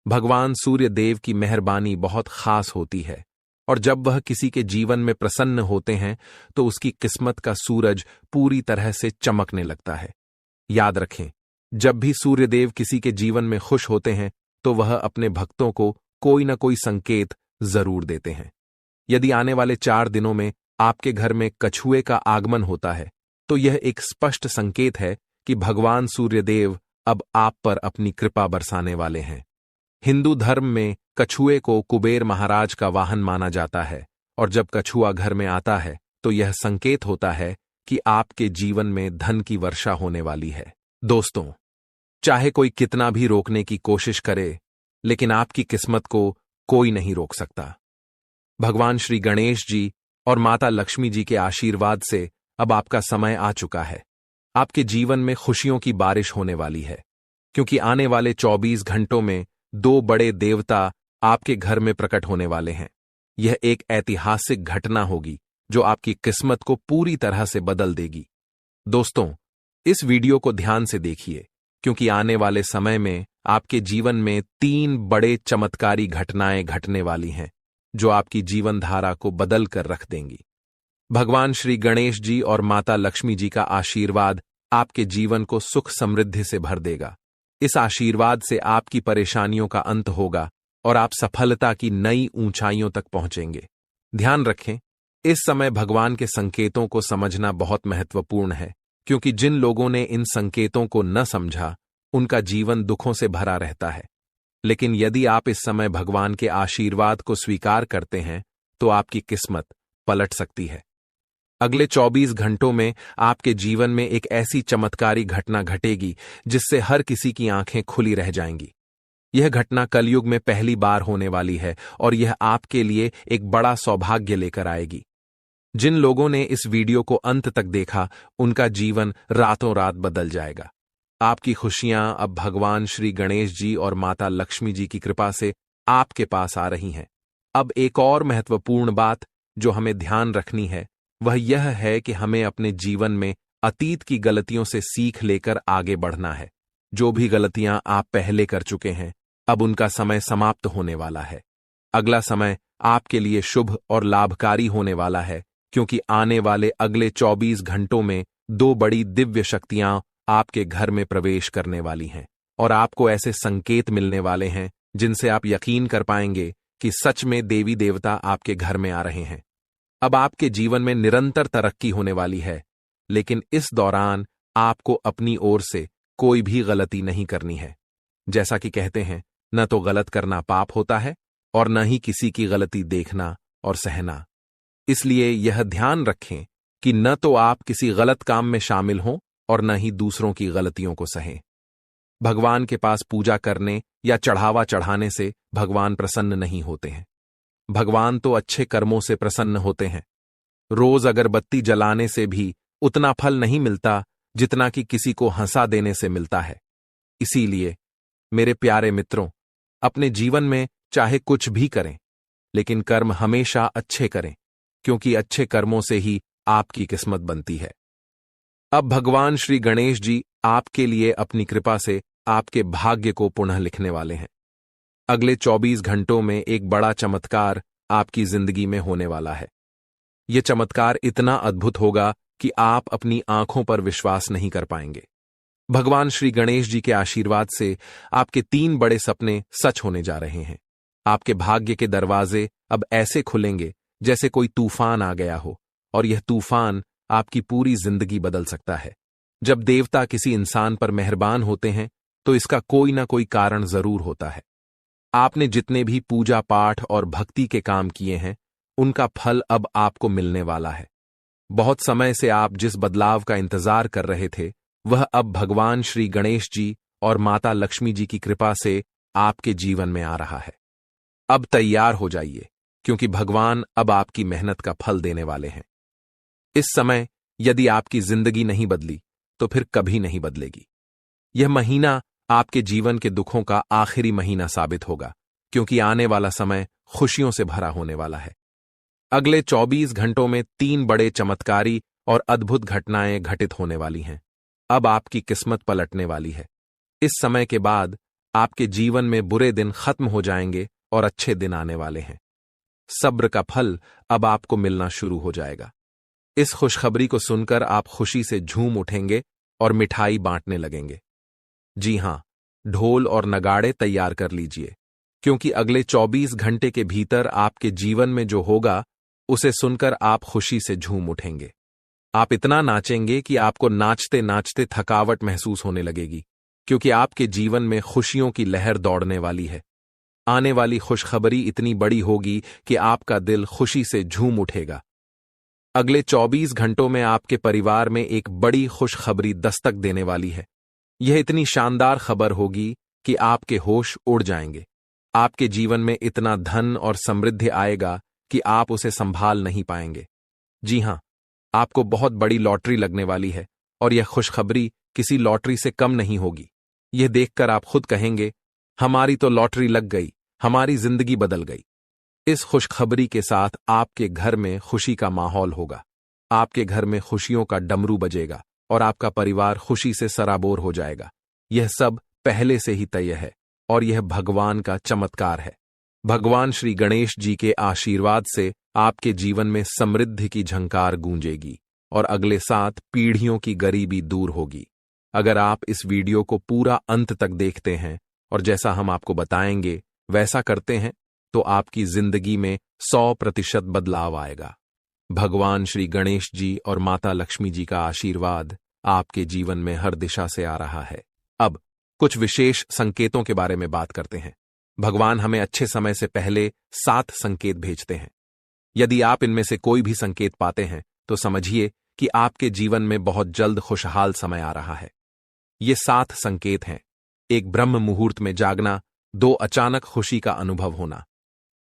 भगवान सूर्यदेव की मेहरबानी बहुत खास होती है और जब वह किसी के जीवन में प्रसन्न होते हैं तो उसकी किस्मत का सूरज पूरी तरह से चमकने लगता है। याद रखें, जब भी सूर्यदेव किसी के जीवन में खुश होते हैं तो वह अपने भक्तों को कोई न कोई संकेत जरूर देते हैं। यदि आने वाले 4 दिनों में आपके घर में कछुए का आगमन होता है तो यह एक स्पष्ट संकेत है कि भगवान सूर्यदेव अब आप पर अपनी कृपा बरसाने वाले हैं। हिंदू धर्म में कछुए को कुबेर महाराज का वाहन माना जाता है और जब कछुआ घर में आता है तो यह संकेत होता है कि आपके जीवन में धन की वर्षा होने वाली है। दोस्तों, चाहे कोई कितना भी रोकने की कोशिश करे, लेकिन आपकी किस्मत को कोई नहीं रोक सकता। भगवान श्री गणेश जी और माता लक्ष्मी जी के आशीर्वाद से अब आपका समय आ चुका है। आपके जीवन में खुशियों की बारिश होने वाली है, क्योंकि आने वाले 24 घंटों में 2 बड़े देवता आपके घर में प्रकट होने वाले हैं। यह एक ऐतिहासिक घटना होगी जो आपकी किस्मत को पूरी तरह से बदल देगी। दोस्तों, इस वीडियो को ध्यान से देखिए, क्योंकि आने वाले समय में आपके जीवन में 3 बड़े चमत्कारी घटनाएं घटने वाली हैं जो आपकी जीवन धारा को बदल कर रख देंगी। भगवान श्री गणेश जी और माता लक्ष्मी जी का आशीर्वाद आपके जीवन को सुख समृद्धि से भर देगा। इस आशीर्वाद से आपकी परेशानियों का अंत होगा और आप सफलता की नई ऊंचाइयों तक पहुंचेंगे। ध्यान रखें, इस समय भगवान के संकेतों को समझना बहुत महत्वपूर्ण है, क्योंकि जिन लोगों ने इन संकेतों को न समझा उनका जीवन दुखों से भरा रहता है। लेकिन यदि आप इस समय भगवान के आशीर्वाद को स्वीकार करते हैं तो आपकी किस्मत पलट सकती है। अगले 24 घंटों में आपके जीवन में एक ऐसी चमत्कारी घटना घटेगी जिससे हर किसी की आंखें खुली रह जाएंगी। यह घटना कलयुग में पहली बार होने वाली है और यह आपके लिए एक बड़ा सौभाग्य लेकर आएगी। जिन लोगों ने इस वीडियो को अंत तक देखा उनका जीवन रातों रात बदल जाएगा। आपकी खुशियां अब भगवान श्री गणेश जी और माता लक्ष्मी जी की कृपा से आपके पास आ रही हैं। अब एक और महत्वपूर्ण बात जो हमें ध्यान रखनी है वह यह है कि हमें अपने जीवन में अतीत की गलतियों से सीख लेकर आगे बढ़ना है। जो भी गलतियां आप पहले कर चुके हैं अब उनका समय समाप्त होने वाला है। अगला समय आपके लिए शुभ और लाभकारी होने वाला है, क्योंकि आने वाले अगले 24 घंटों में 2 बड़ी दिव्य शक्तियां आपके घर में प्रवेश करने वाली हैं और आपको ऐसे संकेत मिलने वाले हैं जिनसे आप यकीन कर पाएंगे कि सच में देवी देवता आपके घर में आ रहे हैं। अब आपके जीवन में निरंतर तरक्की होने वाली है, लेकिन इस दौरान आपको अपनी ओर से कोई भी गलती नहीं करनी है। जैसा कि कहते हैं, न तो गलत करना पाप होता है और न ही किसी की गलती देखना और सहना। इसलिए यह ध्यान रखें कि न तो आप किसी गलत काम में शामिल हों और न ही दूसरों की गलतियों को सहें। भगवान के पास पूजा करने या चढ़ावा चढ़ाने से भगवान प्रसन्न नहीं होते हैं। भगवान तो अच्छे कर्मों से प्रसन्न होते हैं। रोज अगरबत्ती जलाने से भी उतना फल नहीं मिलता जितना कि किसी को हंसा देने से मिलता है। इसीलिए मेरे प्यारे मित्रों, अपने जीवन में चाहे कुछ भी करें, लेकिन कर्म हमेशा अच्छे करें, क्योंकि अच्छे कर्मों से ही आपकी किस्मत बनती है। अब भगवान श्री गणेश जी आपके लिए अपनी कृपा से आपके भाग्य को पुनः लिखने वाले हैं। अगले 24 घंटों में एक बड़ा चमत्कार आपकी जिंदगी में होने वाला है। यह चमत्कार इतना अद्भुत होगा कि आप अपनी आंखों पर विश्वास नहीं कर पाएंगे। भगवान श्री गणेश जी के आशीर्वाद से आपके 3 बड़े सपने सच होने जा रहे हैं। आपके भाग्य के दरवाजे अब ऐसे खुलेंगे जैसे कोई तूफान आ गया हो, और यह तूफान आपकी पूरी जिंदगी बदल सकता है। जब देवता किसी इंसान पर मेहरबान होते हैं तो इसका कोई ना कोई कारण जरूर होता है। आपने जितने भी पूजा पाठ और भक्ति के काम किए हैं उनका फल अब आपको मिलने वाला है। बहुत समय से आप जिस बदलाव का इंतजार कर रहे थे वह अब भगवान श्री गणेश जी और माता लक्ष्मी जी की कृपा से आपके जीवन में आ रहा है। अब तैयार हो जाइए, क्योंकि भगवान अब आपकी मेहनत का फल देने वाले हैं। इस समय यदि आपकी जिंदगी नहीं बदली तो फिर कभी नहीं बदलेगी। यह महीना आपके जीवन के दुखों का आखिरी महीना साबित होगा, क्योंकि आने वाला समय खुशियों से भरा होने वाला है। अगले 24 घंटों में 3 बड़े चमत्कारी और अद्भुत घटनाएं घटित होने वाली हैं। अब आपकी किस्मत पलटने वाली है। इस समय के बाद आपके जीवन में बुरे दिन खत्म हो जाएंगे और अच्छे दिन आने वाले हैं। सब्र का फल अब आपको मिलना शुरू हो जाएगा। इस खुशखबरी को सुनकर आप खुशी से झूम उठेंगे और मिठाई बांटने लगेंगे। जी हां, ढोल और नगाड़े तैयार कर लीजिए, क्योंकि अगले 24 घंटे के भीतर आपके जीवन में जो होगा उसे सुनकर आप खुशी से झूम उठेंगे। आप इतना नाचेंगे कि आपको नाचते नाचते थकावट महसूस होने लगेगी, क्योंकि आपके जीवन में खुशियों की लहर दौड़ने वाली है। आने वाली खुशखबरी इतनी बड़ी होगी कि आपका दिल खुशी से झूम उठेगा। अगले 24 घंटों में आपके परिवार में एक बड़ी खुशखबरी दस्तक देने वाली है। यह इतनी शानदार खबर होगी कि आपके होश उड़ जाएंगे। आपके जीवन में इतना धन और समृद्धि आएगा कि आप उसे संभाल नहीं पाएंगे। जी हां, आपको बहुत बड़ी लॉटरी लगने वाली है और यह खुशखबरी किसी लॉटरी से कम नहीं होगी। यह देखकर आप खुद कहेंगे, हमारी तो लॉटरी लग गई, हमारी जिंदगी बदल गई। इस खुशखबरी के साथ आपके घर में खुशी का माहौल होगा। आपके घर में खुशियों का डमरू बजेगा और आपका परिवार खुशी से सराबोर हो जाएगा। यह सब पहले से ही तय है और यह भगवान का चमत्कार है। भगवान श्री गणेश जी के आशीर्वाद से आपके जीवन में समृद्धि की झंकार गूंजेगी और अगले 7 पीढ़ियों की गरीबी दूर होगी। अगर आप इस वीडियो को पूरा अंत तक देखते हैं और जैसा हम आपको बताएंगे वैसा करते हैं, तो आपकी जिंदगी में 100% बदलाव आएगा। भगवान श्री गणेश जी और माता लक्ष्मी जी का आशीर्वाद आपके जीवन में हर दिशा से आ रहा है। अब कुछ विशेष संकेतों के बारे में बात करते हैं। भगवान हमें अच्छे समय से पहले 7 संकेत भेजते हैं। यदि आप इनमें से कोई भी संकेत पाते हैं तो समझिए कि आपके जीवन में बहुत जल्द खुशहाल समय आ रहा है। ये 7 संकेत हैं। 1 ब्रह्म मुहूर्त में जागना, 2 अचानक खुशी का अनुभव होना,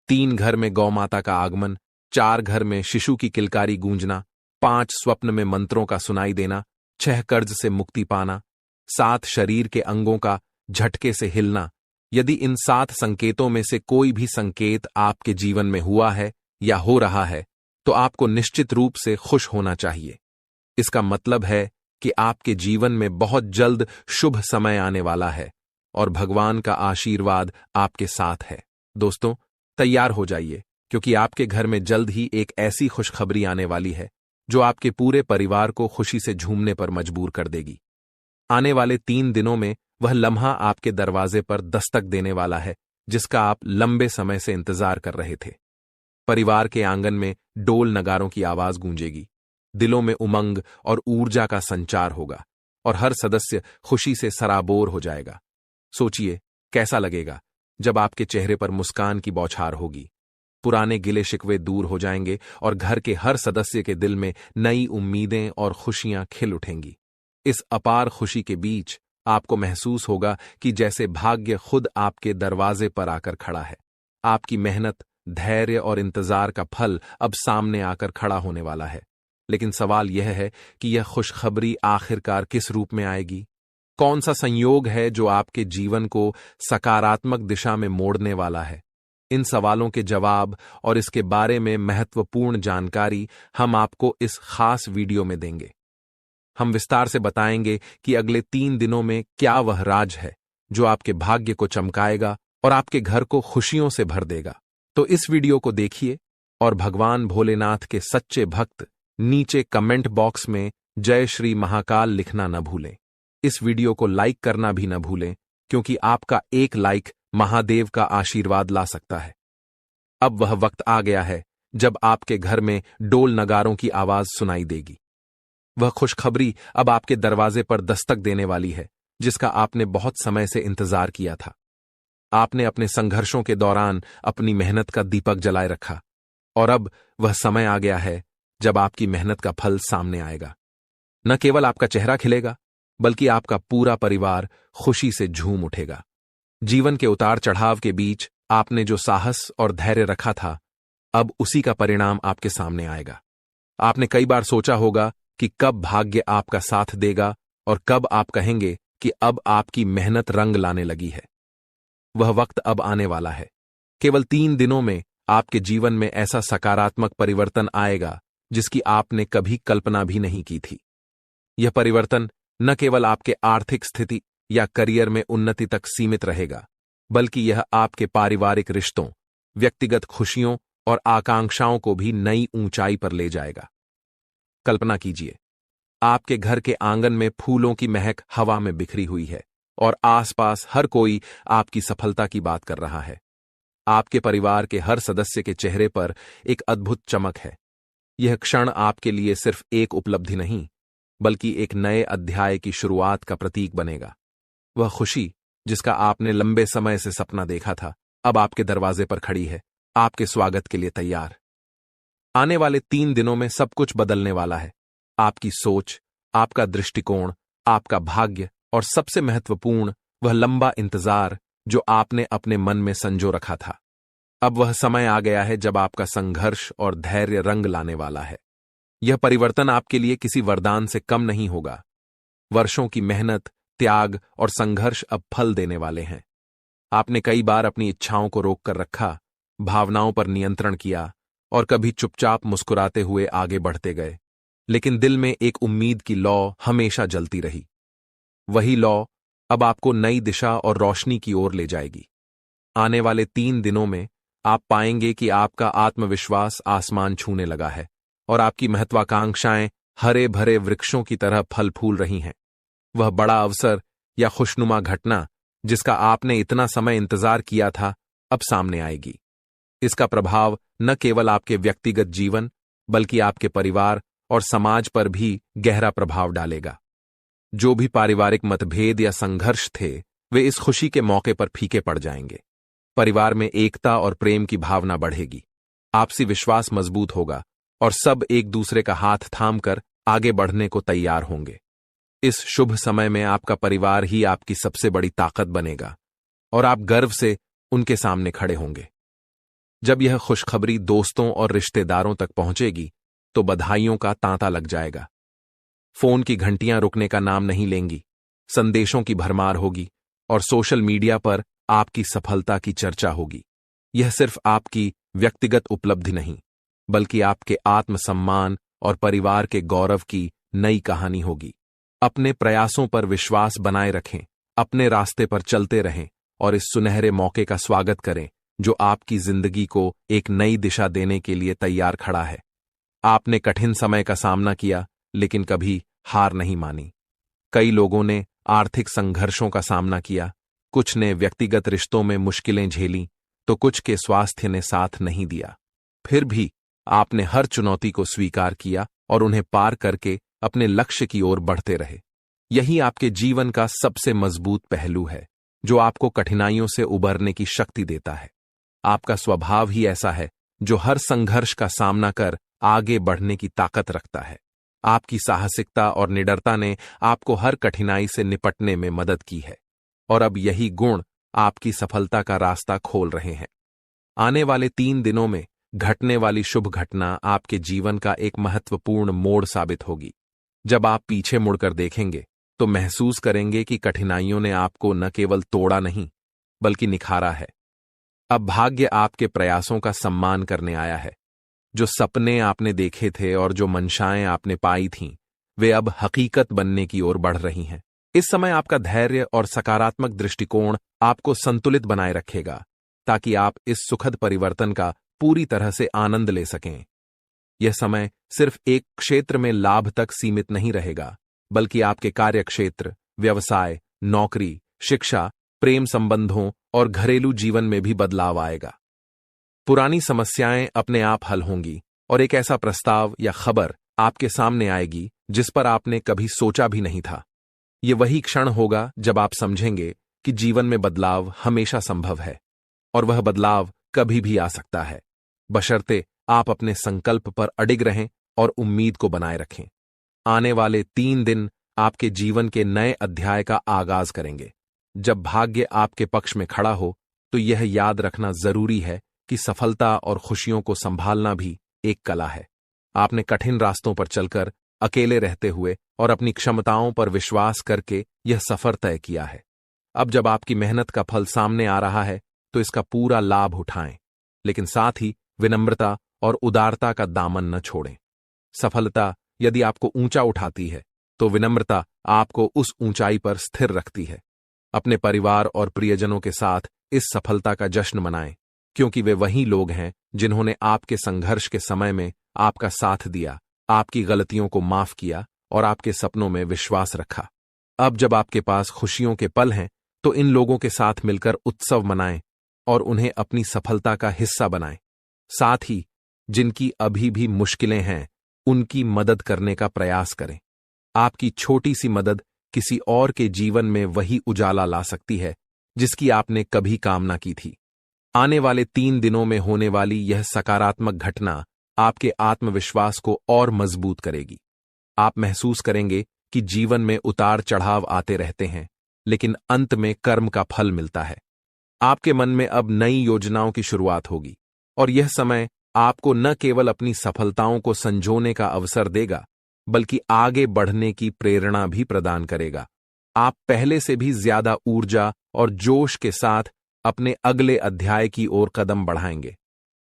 3 घर में गौ माता का आगमन, 4 घर में शिशु की किलकारी गूंजना, 5 स्वप्न में मंत्रों का सुनाई देना, 6 कर्ज से मुक्ति पाना, 7 शरीर के अंगों का झटके से हिलना। यदि इन 7 संकेतों में से कोई भी संकेत आपके जीवन में हुआ है या हो रहा है तो आपको निश्चित रूप से खुश होना चाहिए। इसका मतलब है कि आपके जीवन में बहुत जल्द शुभ समय आने वाला है और भगवान का आशीर्वाद आपके साथ है। दोस्तों, तैयार हो जाइए, क्योंकि आपके घर में जल्द ही एक ऐसी खुशखबरी आने वाली है जो आपके पूरे परिवार को खुशी से झूमने पर मजबूर कर देगी। आने वाले 3 दिनों में वह लम्हा आपके दरवाजे पर दस्तक देने वाला है जिसका आप लंबे समय से इंतजार कर रहे थे। परिवार के आंगन में डोल नगारों की आवाज गूंजेगी, दिलों में उमंग और ऊर्जा का संचार होगा और हर सदस्य खुशी से सराबोर हो जाएगा। सोचिए, कैसा लगेगा जब आपके चेहरे पर मुस्कान की बौछार होगी। पुराने गिले शिकवे दूर हो जाएंगे और घर के हर सदस्य के दिल में नई उम्मीदें और खुशियां खिल उठेंगी। इस अपार खुशी के बीच आपको महसूस होगा कि जैसे भाग्य खुद आपके दरवाजे पर आकर खड़ा है। आपकी मेहनत, धैर्य और इंतजार का फल अब सामने आकर खड़ा होने वाला है। लेकिन सवाल यह है कि यह खुशखबरी आखिरकार किस रूप में आएगी? कौन सा संयोग है जो आपके जीवन को सकारात्मक दिशा में मोड़ने वाला है? इन सवालों के जवाब और इसके बारे में महत्वपूर्ण जानकारी हम आपको इस खास वीडियो में देंगे। हम विस्तार से बताएंगे कि अगले 3 दिनों में क्या वह राज है जो आपके भाग्य को चमकाएगा और आपके घर को खुशियों से भर देगा। तो इस वीडियो को देखिए और भगवान भोलेनाथ के सच्चे भक्त नीचे कमेंट बॉक्स में जय श्री महाकाल लिखना न भूलें। इस वीडियो को लाइक करना भी न भूलें, क्योंकि आपका एक लाइक महादेव का आशीर्वाद ला सकता है। अब वह वक्त आ गया है जब आपके घर में डोल नगारों की आवाज सुनाई देगी। वह खुशखबरी अब आपके दरवाजे पर दस्तक देने वाली है जिसका आपने बहुत समय से इंतजार किया था। आपने अपने संघर्षों के दौरान अपनी मेहनत का दीपक जलाए रखा और अब वह समय आ गया है जब आपकी मेहनत का फल सामने आएगा। न केवल आपका चेहरा खिलेगा, बल्कि आपका पूरा परिवार खुशी से झूम उठेगा। जीवन के उतार चढ़ाव के बीच आपने जो साहस और धैर्य रखा था, अब उसी का परिणाम आपके सामने आएगा। आपने कई बार सोचा होगा कि कब भाग्य आपका साथ देगा और कब आप कहेंगे कि अब आपकी मेहनत रंग लाने लगी है। वह वक्त अब आने वाला है। केवल 3 दिनों में आपके जीवन में ऐसा सकारात्मक परिवर्तन आएगा जिसकी आपने कभी कल्पना भी नहीं की थी। यह परिवर्तन न केवल आपके आर्थिक स्थिति या करियर में उन्नति तक सीमित रहेगा, बल्कि यह आपके पारिवारिक रिश्तों, व्यक्तिगत खुशियों और आकांक्षाओं को भी नई ऊंचाई पर ले जाएगा। कल्पना कीजिए, आपके घर के आंगन में फूलों की महक हवा में बिखरी हुई है और आसपास हर कोई आपकी सफलता की बात कर रहा है। आपके परिवार के हर सदस्य के चेहरे पर एक अद्भुत चमक है। यह क्षण आपके लिए सिर्फ एक उपलब्धि नहीं, बल्कि एक नए अध्याय की शुरुआत का प्रतीक बनेगा। वह खुशी जिसका आपने लंबे समय से सपना देखा था, अब आपके दरवाजे पर खड़ी है, आपके स्वागत के लिए तैयार। आने वाले 3 दिनों में सब कुछ बदलने वाला है। आपकी सोच, आपका दृष्टिकोण, आपका भाग्य और सबसे महत्वपूर्ण वह लंबा इंतजार जो आपने अपने मन में संजो रखा था। अब वह समय आ गया है जब आपका संघर्ष और धैर्य रंग लाने वाला है। यह परिवर्तन आपके लिए किसी वरदान से कम नहीं होगा। वर्षों की मेहनत, त्याग और संघर्ष अब फल देने वाले हैं। आपने कई बार अपनी इच्छाओं को रोक कर रखा, भावनाओं पर नियंत्रण किया और कभी चुपचाप मुस्कुराते हुए आगे बढ़ते गए, लेकिन दिल में एक उम्मीद की लौ हमेशा जलती रही। वही लौ अब आपको नई दिशा और रोशनी की ओर ले जाएगी। आने वाले 3 दिनों में आप पाएंगे कि आपका आत्मविश्वास आसमान छूने लगा है और आपकी महत्वाकांक्षाएं हरे भरे वृक्षों की तरह फल फूल रही हैं। वह बड़ा अवसर या खुशनुमा घटना जिसका आपने इतना समय इंतजार किया था, अब सामने आएगी। इसका प्रभाव न केवल आपके व्यक्तिगत जीवन, बल्कि आपके परिवार और समाज पर भी गहरा प्रभाव डालेगा। जो भी पारिवारिक मतभेद या संघर्ष थे, वे इस खुशी के मौके पर फीके पड़ जाएंगे। परिवार में एकता और प्रेम की भावना बढ़ेगी, आपसी विश्वास मजबूत होगा और सब एक दूसरे का हाथ थामकर आगे बढ़ने को तैयार होंगे। इस शुभ समय में आपका परिवार ही आपकी सबसे बड़ी ताकत बनेगा और आप गर्व से उनके सामने खड़े होंगे। जब यह खुशखबरी दोस्तों और रिश्तेदारों तक पहुंचेगी तो बधाइयों का तांता लग जाएगा। फोन की घंटियां रुकने का नाम नहीं लेंगी, संदेशों की भरमार होगी और सोशल मीडिया पर आपकी सफलता की चर्चा होगी। यह सिर्फ आपकी व्यक्तिगत उपलब्धि नहीं, बल्कि आपके आत्मसम्मान और परिवार के गौरव की नई कहानी होगी। अपने प्रयासों पर विश्वास बनाए रखें, अपने रास्ते पर चलते रहें और इस सुनहरे मौके का स्वागत करें जो आपकी जिंदगी को एक नई दिशा देने के लिए तैयार खड़ा है। आपने कठिन समय का सामना किया, लेकिन कभी हार नहीं मानी। कई लोगों ने आर्थिक संघर्षों का सामना किया, कुछ ने व्यक्तिगत रिश्तों में मुश्किलें झेलीं, तो कुछ के स्वास्थ्य ने साथ नहीं दिया। फिर भी आपने हर चुनौती को स्वीकार किया और उन्हें पार करके अपने लक्ष्य की ओर बढ़ते रहे। यही आपके जीवन का सबसे मजबूत पहलू है, जो आपको कठिनाइयों से उबरने की शक्ति देता है। आपका स्वभाव ही ऐसा है जो हर संघर्ष का सामना कर आगे बढ़ने की ताकत रखता है। आपकी साहसिकता और निडरता ने आपको हर कठिनाई से निपटने में मदद की है और अब यही गुण आपकी सफलता का रास्ता खोल रहे हैं। आने वाले 3 दिनों में घटने वाली शुभ घटना आपके जीवन का एक महत्वपूर्ण मोड़ साबित होगी। जब आप पीछे मुड़कर देखेंगे तो महसूस करेंगे कि कठिनाइयों ने आपको न केवल तोड़ा नहीं, बल्कि निखारा है। अब भाग्य आपके प्रयासों का सम्मान करने आया है। जो सपने आपने देखे थे और जो मंशाएं आपने पाई थीं, वे अब हकीकत बनने की ओर बढ़ रही हैं। इस समय आपका धैर्य और सकारात्मक दृष्टिकोण आपको संतुलित बनाए रखेगा, ताकि आप इस सुखद परिवर्तन का पूरी तरह से आनंद ले सकें। यह समय सिर्फ एक क्षेत्र में लाभ तक सीमित नहीं रहेगा, बल्कि आपके कार्यक्षेत्र, व्यवसाय, नौकरी, शिक्षा, प्रेम संबंधों और घरेलू जीवन में भी बदलाव आएगा। पुरानी समस्याएं अपने आप हल होंगी और एक ऐसा प्रस्ताव या खबर आपके सामने आएगी जिस पर आपने कभी सोचा भी नहीं था। ये वही क्षण होगा जब आप समझेंगे कि जीवन में बदलाव हमेशा संभव है और वह बदलाव कभी भी आ सकता है, बशर्ते आप अपने संकल्प पर अडिग रहें और उम्मीद को बनाए रखें। आने वाले 3 दिन आपके जीवन के नए अध्याय का आगाज करेंगे। जब भाग्य आपके पक्ष में खड़ा हो, तो यह याद रखना जरूरी है कि सफलता और खुशियों को संभालना भी एक कला है। आपने कठिन रास्तों पर चलकर, अकेले रहते हुए और अपनी क्षमताओं पर विश्वास करके यह सफर तय किया है। अब जब आपकी मेहनत का फल सामने आ रहा है, तो इसका पूरा लाभ उठाएं। लेकिन साथ ही विनम्रता और उदारता का दामन न छोड़ें। सफलता यदि आपको ऊंचा उठाती है, तो विनम्रता आपको उस ऊंचाई पर स्थिर रखती है। अपने परिवार और प्रियजनों के साथ इस सफलता का जश्न मनाएं, क्योंकि वे वही लोग हैं जिन्होंने आपके संघर्ष के समय में आपका साथ दिया, आपकी गलतियों को माफ किया और आपके सपनों में विश्वास रखा। अब जब आपके पास खुशियों के पल हैं, तो इन लोगों के साथ मिलकर उत्सव मनाएं और उन्हें अपनी सफलता का हिस्सा बनाएं। साथ ही जिनकी अभी भी मुश्किलें हैं, उनकी मदद करने का प्रयास करें। आपकी छोटी सी मदद किसी और के जीवन में वही उजाला ला सकती है जिसकी आपने कभी कामना की थी। आने वाले 3 दिनों में होने वाली यह सकारात्मक घटना आपके आत्मविश्वास को और मजबूत करेगी। आप महसूस करेंगे कि जीवन में उतार चढ़ाव आते रहते हैं, लेकिन अंत में कर्म का फल मिलता है। आपके मन में अब नई योजनाओं की शुरुआत होगी और यह समय आपको न केवल अपनी सफलताओं को संजोने का अवसर देगा, बल्कि आगे बढ़ने की प्रेरणा भी प्रदान करेगा। आप पहले से भी ज्यादा ऊर्जा और जोश के साथ अपने अगले अध्याय की ओर कदम बढ़ाएंगे।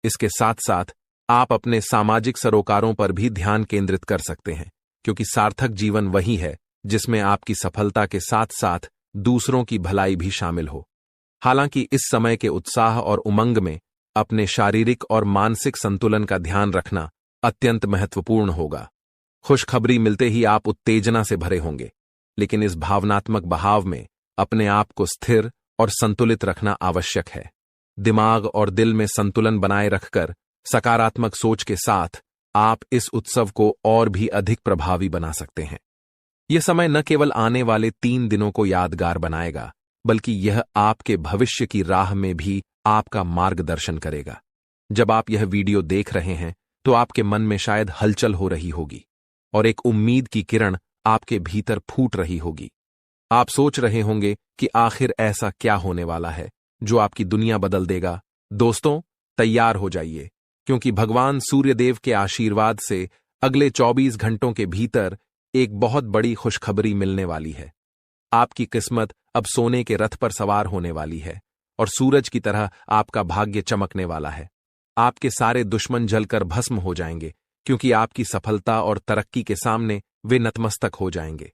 इसके साथ साथ आप अपने सामाजिक सरोकारों पर भी ध्यान केंद्रित कर सकते हैं, क्योंकि सार्थक जीवन वही है जिसमें आपकी सफलता के साथ साथ दूसरों की भलाई भी शामिल हो। हालांकि इस समय के उत्साह और उमंग में अपने शारीरिक और मानसिक संतुलन का ध्यान रखना अत्यंत महत्वपूर्ण होगा। खुशखबरी मिलते ही आप उत्तेजना से भरे होंगे, लेकिन इस भावनात्मक बहाव में अपने आप को स्थिर और संतुलित रखना आवश्यक है। दिमाग और दिल में संतुलन बनाए रखकर सकारात्मक सोच के साथ आप इस उत्सव को और भी अधिक प्रभावी बना सकते हैं। यह समय न केवल आने वाले 3 दिनों को यादगार बनाएगा, बल्कि यह आपके भविष्य की राह में भी आपका मार्गदर्शन करेगा। जब आप यह वीडियो देख रहे हैं, तो आपके मन में शायद हलचल हो रही होगी और एक उम्मीद की किरण आपके भीतर फूट रही होगी। आप सोच रहे होंगे कि आखिर ऐसा क्या होने वाला है जो आपकी दुनिया बदल देगा। दोस्तों, तैयार हो जाइए, क्योंकि भगवान सूर्यदेव के आशीर्वाद से अगले 24 घंटों के भीतर एक बहुत बड़ी खुशखबरी मिलने वाली है। आपकी किस्मत अब सोने के रथ पर सवार होने वाली है और सूरज की तरह आपका भाग्य चमकने वाला है। आपके सारे दुश्मन जलकर भस्म हो जाएंगे, क्योंकि आपकी सफलता और तरक्की के सामने वे नतमस्तक हो जाएंगे।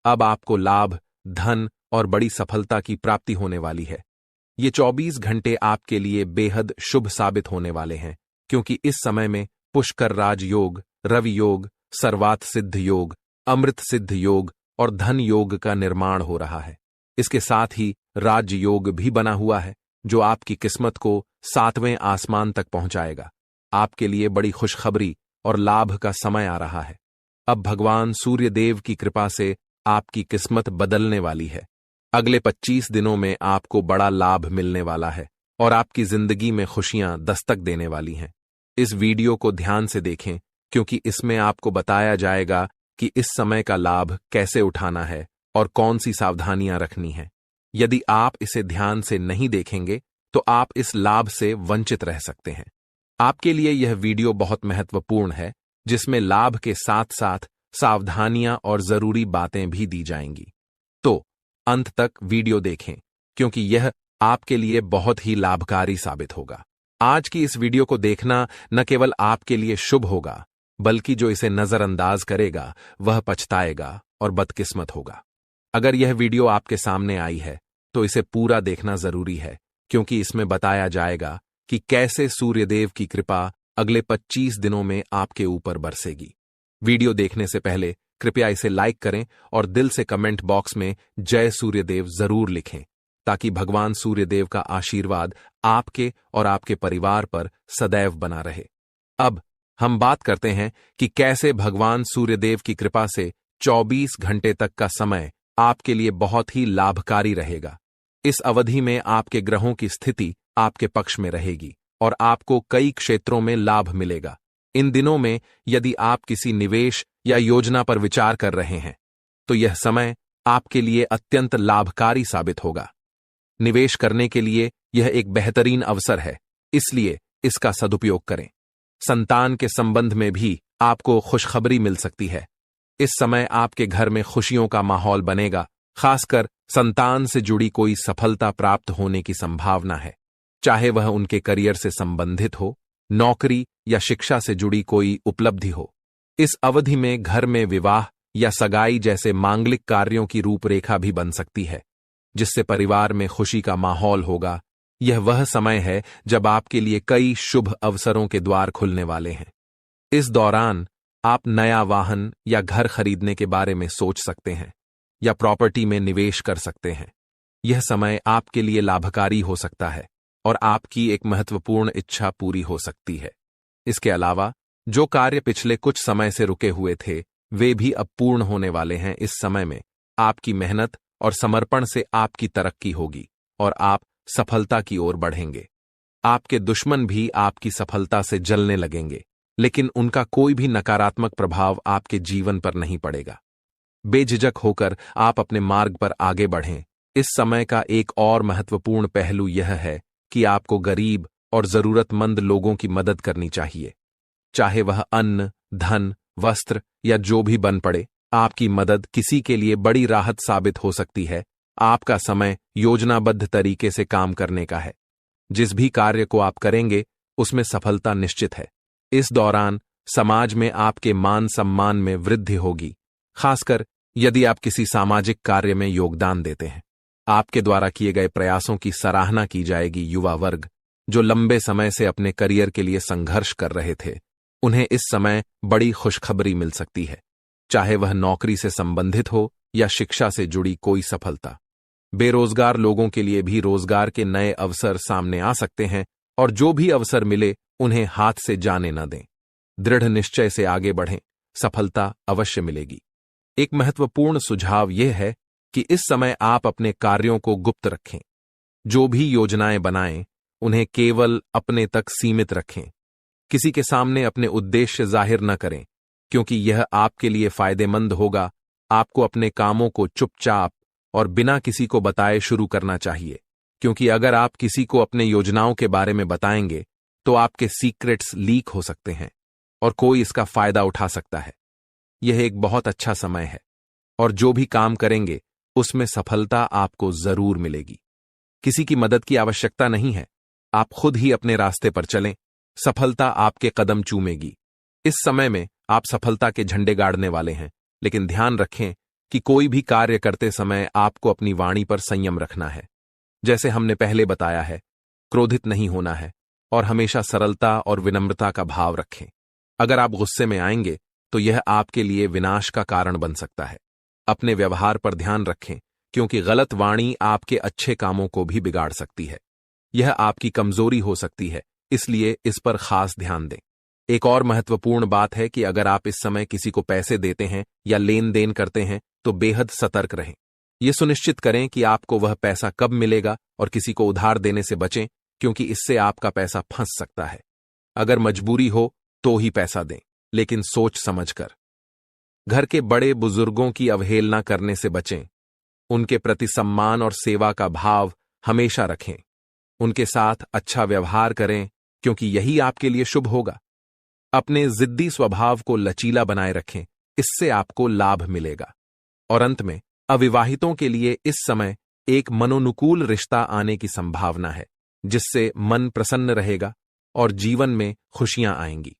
अब आपको लाभ, धन और बड़ी सफलता की प्राप्ति होने वाली है। ये 24 घंटे आपके लिए बेहद शुभ साबित होने वाले हैं, क्योंकि इस समय में पुष्कर राज योग, रवि योग, सर्वात सिद्ध योग, अमृत सिद्ध योग और धन योग का निर्माण हो रहा है। इसके साथ ही राज योग भी बना हुआ है, जो आपकी किस्मत को 7वें आसमान तक पहुंचाएगा। आपके लिए बड़ी खुशखबरी और लाभ का समय आ रहा है। अब भगवान सूर्यदेव की कृपा से आपकी किस्मत बदलने वाली है। अगले 25 दिनों में आपको बड़ा लाभ मिलने वाला है और आपकी जिंदगी में खुशियां दस्तक देने वाली हैं। इस वीडियो को ध्यान से देखें, क्योंकि इसमें आपको बताया जाएगा कि इस समय का लाभ कैसे उठाना है और कौन सी सावधानियां रखनी है। यदि आप इसे ध्यान से नहीं देखेंगे, तो आप इस लाभ से वंचित रह सकते हैं। आपके लिए यह वीडियो बहुत महत्वपूर्ण है, जिसमें लाभ के साथ साथ सावधानियां और जरूरी बातें भी दी जाएंगी। तो अंत तक वीडियो देखें, क्योंकि यह आपके लिए बहुत ही लाभकारी साबित होगा। आज की इस वीडियो को देखना न केवल आपके लिए शुभ होगा, बल्कि जो इसे नजरअंदाज करेगा वह पछताएगा और बदकिस्मत होगा। अगर यह वीडियो आपके सामने आई है, तो इसे पूरा देखना जरूरी है, क्योंकि इसमें बताया जाएगा कि कैसे सूर्यदेव की कृपा अगले 25 दिनों में आपके ऊपर बरसेगी। वीडियो देखने से पहले कृपया इसे लाइक करें और दिल से कमेंट बॉक्स में जय सूर्यदेव जरूर लिखें, ताकि भगवान सूर्यदेव का आशीर्वाद आपके और आपके परिवार पर सदैव बना रहे। अब हम बात करते हैं कि कैसे भगवान सूर्यदेव की कृपा से 24 घंटे तक का समय आपके लिए बहुत ही लाभकारी रहेगा। इस अवधि में आपके ग्रहों की स्थिति आपके पक्ष में रहेगी और आपको कई क्षेत्रों में लाभ मिलेगा। इन दिनों में यदि आप किसी निवेश या योजना पर विचार कर रहे हैं, तो यह समय आपके लिए अत्यंत लाभकारी साबित होगा। निवेश करने के लिए यह एक बेहतरीन अवसर है, इसलिए इसका सदुपयोग करें। संतान के संबंध में भी आपको खुशखबरी मिल सकती है। इस समय आपके घर में खुशियों का माहौल बनेगा, खासकर संतान से जुड़ी कोई सफलता प्राप्त होने की संभावना है। चाहे वह उनके करियर से संबंधित हो, नौकरी या शिक्षा से जुड़ी कोई उपलब्धि हो। इस अवधि में घर में विवाह या सगाई जैसे मांगलिक कार्यों की रूपरेखा भी बन सकती है, जिससे परिवार में खुशी का माहौल होगा। यह वह समय है जब आपके लिए कई शुभ अवसरों के द्वार खुलने वाले हैं। इस दौरान आप नया वाहन या घर खरीदने के बारे में सोच सकते हैं या प्रॉपर्टी में निवेश कर सकते हैं। यह समय आपके लिए लाभकारी हो सकता है और आपकी एक महत्वपूर्ण इच्छा पूरी हो सकती है। इसके अलावा जो कार्य पिछले कुछ समय से रुके हुए थे, वे भी अब पूर्ण होने वाले हैं। इस समय में आपकी मेहनत और समर्पण से आपकी तरक्की होगी और आप सफलता की ओर बढ़ेंगे। आपके दुश्मन भी आपकी सफलता से जलने लगेंगे, लेकिन उनका कोई भी नकारात्मक प्रभाव आपके जीवन पर नहीं पड़ेगा। बेझिझक होकर आप अपने मार्ग पर आगे बढ़ें। इस समय का एक और महत्वपूर्ण पहलू यह है कि आपको गरीब और जरूरतमंद लोगों की मदद करनी चाहिए। चाहे वह अन्न, धन, वस्त्र या जो भी बन पड़े, आपकी मदद किसी के लिए बड़ी राहत साबित हो सकती है। आपका समय योजनाबद्ध तरीके से काम करने का है। जिस भी कार्य को आप करेंगे, उसमें सफलता निश्चित है। इस दौरान समाज में आपके मान सम्मान में वृद्धि होगी, खासकर यदि आप किसी सामाजिक कार्य में योगदान देते हैं। आपके द्वारा किए गए प्रयासों की सराहना की जाएगी। युवा वर्ग जो लंबे समय से अपने करियर के लिए संघर्ष कर रहे थे, उन्हें इस समय बड़ी खुशखबरी मिल सकती है, चाहे वह नौकरी से संबंधित हो या शिक्षा से जुड़ी कोई सफलता। बेरोजगार लोगों के लिए भी रोजगार के नए अवसर सामने आ सकते हैं और जो भी अवसर मिले उन्हें हाथ से जाने न दें। दृढ़ निश्चय से आगे बढ़ें, सफलता अवश्य मिलेगी। एक महत्वपूर्ण सुझाव यह है कि इस समय आप अपने कार्यों को गुप्त रखें। जो भी योजनाएं बनाएं, उन्हें केवल अपने तक सीमित रखें। किसी के सामने अपने उद्देश्य जाहिर न करें, क्योंकि यह आपके लिए फायदेमंद होगा। आपको अपने कामों को चुपचाप और बिना किसी को बताए शुरू करना चाहिए, क्योंकि अगर आप किसी को अपने योजनाओं के बारे में बताएंगे तो आपके सीक्रेट्स लीक हो सकते हैं और कोई इसका फायदा उठा सकता है। यह एक बहुत अच्छा समय है और जो भी काम करेंगे उसमें सफलता आपको जरूर मिलेगी। किसी की मदद की आवश्यकता नहीं है, आप खुद ही अपने रास्ते पर चलें, सफलता आपके कदम चूमेगी। इस समय में आप सफलता के झंडे गाड़ने वाले हैं, लेकिन ध्यान रखें कि कोई भी कार्य करते समय आपको अपनी वाणी पर संयम रखना है। जैसे हमने पहले बताया है, क्रोधित नहीं होना है और हमेशा सरलता और विनम्रता का भाव रखें। अगर आप गुस्से में आएंगे तो यह आपके लिए विनाश का कारण बन सकता है। अपने व्यवहार पर ध्यान रखें, क्योंकि गलत वाणी आपके अच्छे कामों को भी बिगाड़ सकती है। यह आपकी कमजोरी हो सकती है, इसलिए इस पर खास ध्यान दें। एक और महत्वपूर्ण बात है कि अगर आप इस समय किसी को पैसे देते हैं या लेन देन करते हैं तो बेहद सतर्क रहें। यह सुनिश्चित करें कि आपको वह पैसा कब मिलेगा और किसी को उधार देने से बचें, क्योंकि इससे आपका पैसा फंस सकता है। अगर मजबूरी हो तो ही पैसा दें, लेकिन सोच समझकर। घर के बड़े बुजुर्गों की अवहेलना करने से बचें। उनके प्रति सम्मान और सेवा का भाव हमेशा रखें। उनके साथ अच्छा व्यवहार करें, क्योंकि यही आपके लिए शुभ होगा। अपने जिद्दी स्वभाव को लचीला बनाए रखें, इससे आपको लाभ मिलेगा। और अंत में, अविवाहितों के लिए इस समय एक मनोनुकूल रिश्ता आने की संभावना है, जिससे मन प्रसन्न रहेगा और जीवन में खुशियां आएंगी।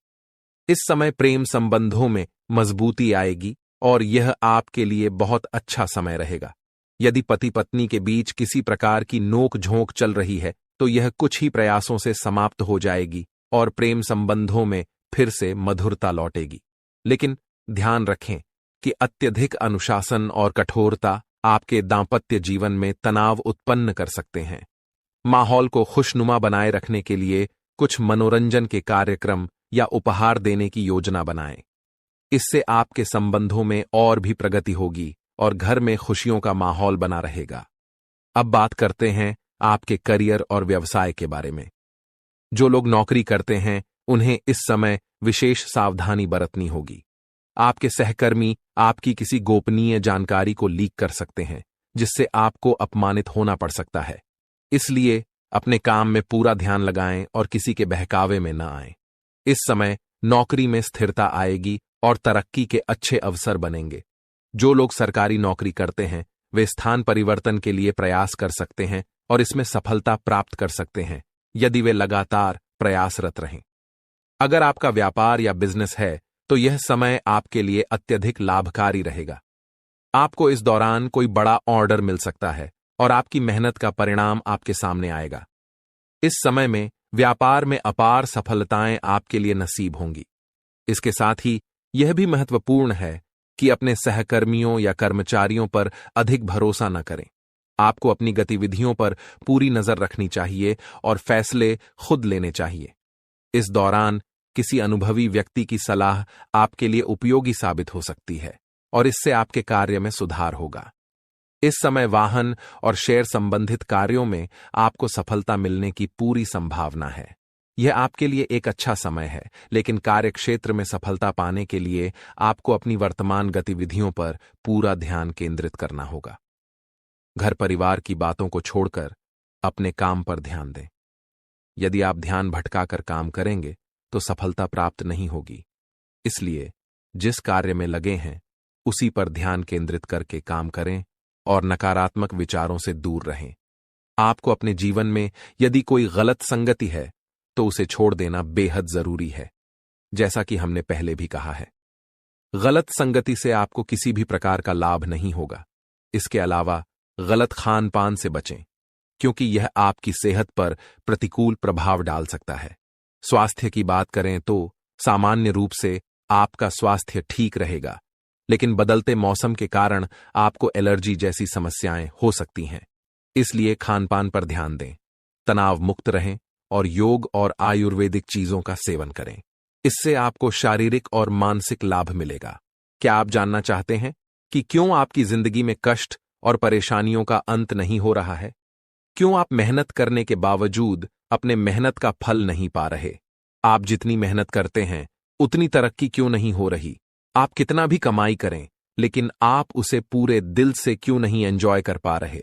इस समय प्रेम संबंधों में मजबूती आएगी और यह आपके लिए बहुत अच्छा समय रहेगा। यदि पति पत्नी के बीच किसी प्रकार की नोक झोंक चल रही है तो यह कुछ ही प्रयासों से समाप्त हो जाएगी और प्रेम संबंधों में फिर से मधुरता लौटेगी। लेकिन ध्यान रखें कि अत्यधिक अनुशासन और कठोरता आपके दांपत्य जीवन में तनाव उत्पन्न कर सकते हैं। माहौल को खुशनुमा बनाए रखने के लिए कुछ मनोरंजन के कार्यक्रम या उपहार देने की योजना बनाएं। इससे आपके संबंधों में और भी प्रगति होगी और घर में खुशियों का माहौल बना रहेगा। अब बात करते हैं आपके करियर और व्यवसाय के बारे में। जो लोग नौकरी करते हैं, उन्हें इस समय विशेष सावधानी बरतनी होगी। आपके सहकर्मी आपकी किसी गोपनीय जानकारी को लीक कर सकते हैं, जिससे आपको अपमानित होना पड़ सकता है। इसलिए अपने काम में पूरा ध्यान लगाएं और किसी के बहकावे में न आएं। इस समय नौकरी में स्थिरता आएगी और तरक्की के अच्छे अवसर बनेंगे। जो लोग सरकारी नौकरी करते हैं, वे स्थान परिवर्तन के लिए प्रयास कर सकते हैं और इसमें सफलता प्राप्त कर सकते हैं। यदि वे लगातार प्रयासरत रहें। अगर आपका व्यापार या बिजनेस है तो यह समय आपके लिए अत्यधिक लाभकारी रहेगा। आपको इस दौरान कोई बड़ा ऑर्डर मिल सकता है और आपकी मेहनत का परिणाम आपके सामने आएगा। इस समय में व्यापार में अपार सफलताएं आपके लिए नसीब होंगी। इसके साथ ही यह भी महत्वपूर्ण है कि अपने सहकर्मियों या कर्मचारियों पर अधिक भरोसा न करें। आपको अपनी गतिविधियों पर पूरी नजर रखनी चाहिए और फैसले खुद लेने चाहिए। इस दौरान किसी अनुभवी व्यक्ति की सलाह आपके लिए उपयोगी साबित हो सकती है और इससे आपके कार्य में सुधार होगा। इस समय वाहन और शेयर संबंधित कार्यों में आपको सफलता मिलने की पूरी संभावना है। यह आपके लिए एक अच्छा समय है, लेकिन कार्यक्षेत्र में सफलता पाने के लिए आपको अपनी वर्तमान गतिविधियों पर पूरा ध्यान केंद्रित करना होगा। घर परिवार की बातों को छोड़कर अपने काम पर ध्यान दें। यदि आप ध्यान भटकाकर काम करेंगे तो सफलता प्राप्त नहीं होगी। इसलिए जिस कार्य में लगे हैं उसी पर ध्यान केंद्रित करके काम करें और नकारात्मक विचारों से दूर रहें। आपको अपने जीवन में यदि कोई गलत संगति है तो उसे छोड़ देना बेहद जरूरी है। जैसा कि हमने पहले भी कहा है, गलत संगति से आपको किसी भी प्रकार का लाभ नहीं होगा। इसके अलावा गलत खान पान से बचें, क्योंकि यह आपकी सेहत पर प्रतिकूल प्रभाव डाल सकता है। स्वास्थ्य की बात करें तो सामान्य रूप से आपका स्वास्थ्य ठीक रहेगा, लेकिन बदलते मौसम के कारण आपको एलर्जी जैसी समस्याएं हो सकती हैं। इसलिए खानपान पर ध्यान दें, तनाव मुक्त रहें और योग और आयुर्वेदिक चीजों का सेवन करें। इससे आपको शारीरिक और मानसिक लाभ मिलेगा। क्या आप जानना चाहते हैं कि क्यों आपकी जिंदगी में कष्ट और परेशानियों का अंत नहीं हो रहा है? क्यों आप मेहनत करने के बावजूद अपने मेहनत का फल नहीं पा रहे? आप जितनी मेहनत करते हैं उतनी तरक्की क्यों नहीं हो रही? आप कितना भी कमाई करें, लेकिन आप उसे पूरे दिल से क्यों नहीं एंजॉय कर पा रहे?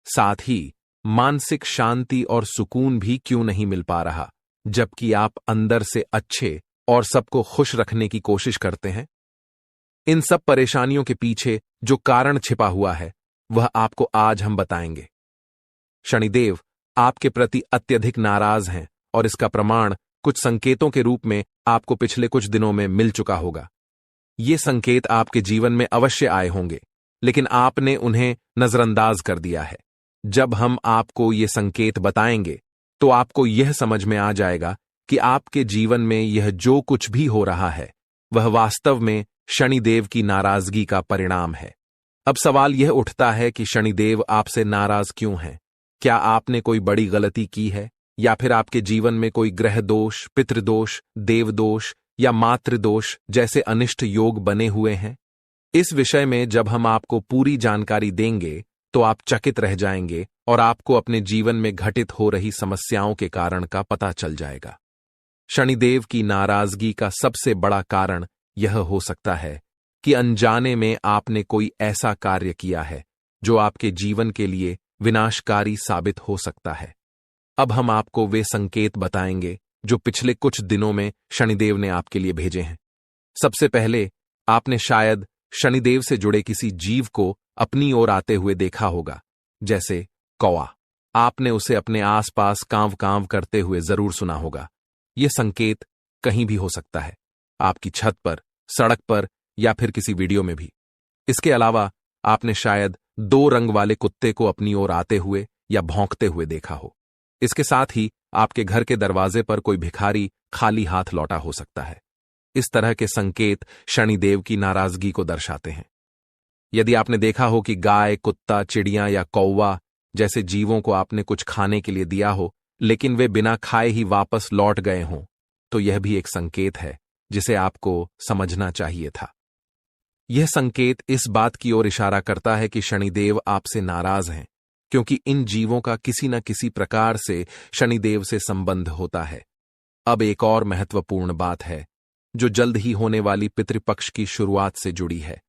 साथ ही मानसिक शांति और सुकून भी क्यों नहीं मिल पा रहा, जबकि आप अंदर से अच्छे और सबको खुश रखने की कोशिश करते हैं? इन सब परेशानियों के पीछे जो कारण छिपा हुआ है वह आपको आज हम बताएंगे। शनिदेव आपके प्रति अत्यधिक नाराज हैं और इसका प्रमाण कुछ संकेतों के रूप में आपको पिछले कुछ दिनों में मिल चुका होगा। ये संकेत आपके जीवन में अवश्य आए होंगे, लेकिन आपने उन्हें नजरअंदाज कर दिया है। जब हम आपको ये संकेत बताएंगे तो आपको यह समझ में आ जाएगा कि आपके जीवन में यह जो कुछ भी हो रहा है वह वास्तव में शनिदेव की नाराजगी का परिणाम है। अब सवाल यह उठता है कि शनिदेव आपसे नाराज क्यों हैं? क्या आपने कोई बड़ी गलती की है, या फिर आपके जीवन में कोई ग्रह दोष, पितृदोष, देवदोष या मातृदोष जैसे अनिष्ट योग बने हुए हैं? इस विषय में जब हम आपको पूरी जानकारी देंगे तो आप चकित रह जाएंगे और आपको अपने जीवन में घटित हो रही समस्याओं के कारण का पता चल जाएगा। शनिदेव की नाराजगी का सबसे बड़ा कारण यह हो सकता है कि अनजाने में आपने कोई ऐसा कार्य किया है जो आपके जीवन के लिए विनाशकारी साबित हो सकता है। अब हम आपको वे संकेत बताएंगे जो पिछले कुछ दिनों में शनिदेव ने आपके लिए भेजे हैं। सबसे पहले आपने शायद शनिदेव से जुड़े किसी जीव को अपनी ओर आते हुए देखा होगा, जैसे कौवा। आपने उसे अपने आसपास कांव कांव करते हुए जरूर सुना होगा। यह संकेत कहीं भी हो सकता है, आपकी छत पर, सड़क पर या फिर किसी वीडियो में भी। इसके अलावा आपने शायद 2 रंग वाले कुत्ते को अपनी ओर आते हुए या भौंकते हुए देखा हो। इसके साथ ही आपके घर के दरवाजे पर कोई भिखारी खाली हाथ लौटा हो सकता है। इस तरह के संकेत शनिदेव की नाराजगी को दर्शाते हैं। यदि आपने देखा हो कि गाय, कुत्ता, चिड़िया या कौवा जैसे जीवों को आपने कुछ खाने के लिए दिया हो लेकिन वे बिना खाए ही वापस लौट गए हों, तो यह भी एक संकेत है जिसे आपको समझना चाहिए था। यह संकेत इस बात की ओर इशारा करता है कि शनिदेव आपसे नाराज हैं, क्योंकि इन जीवों का किसी न किसी प्रकार से शनिदेव से संबंध होता है। अब एक और महत्वपूर्ण बात है जो जल्द ही होने वाली पितृपक्ष की शुरुआत से जुड़ी है।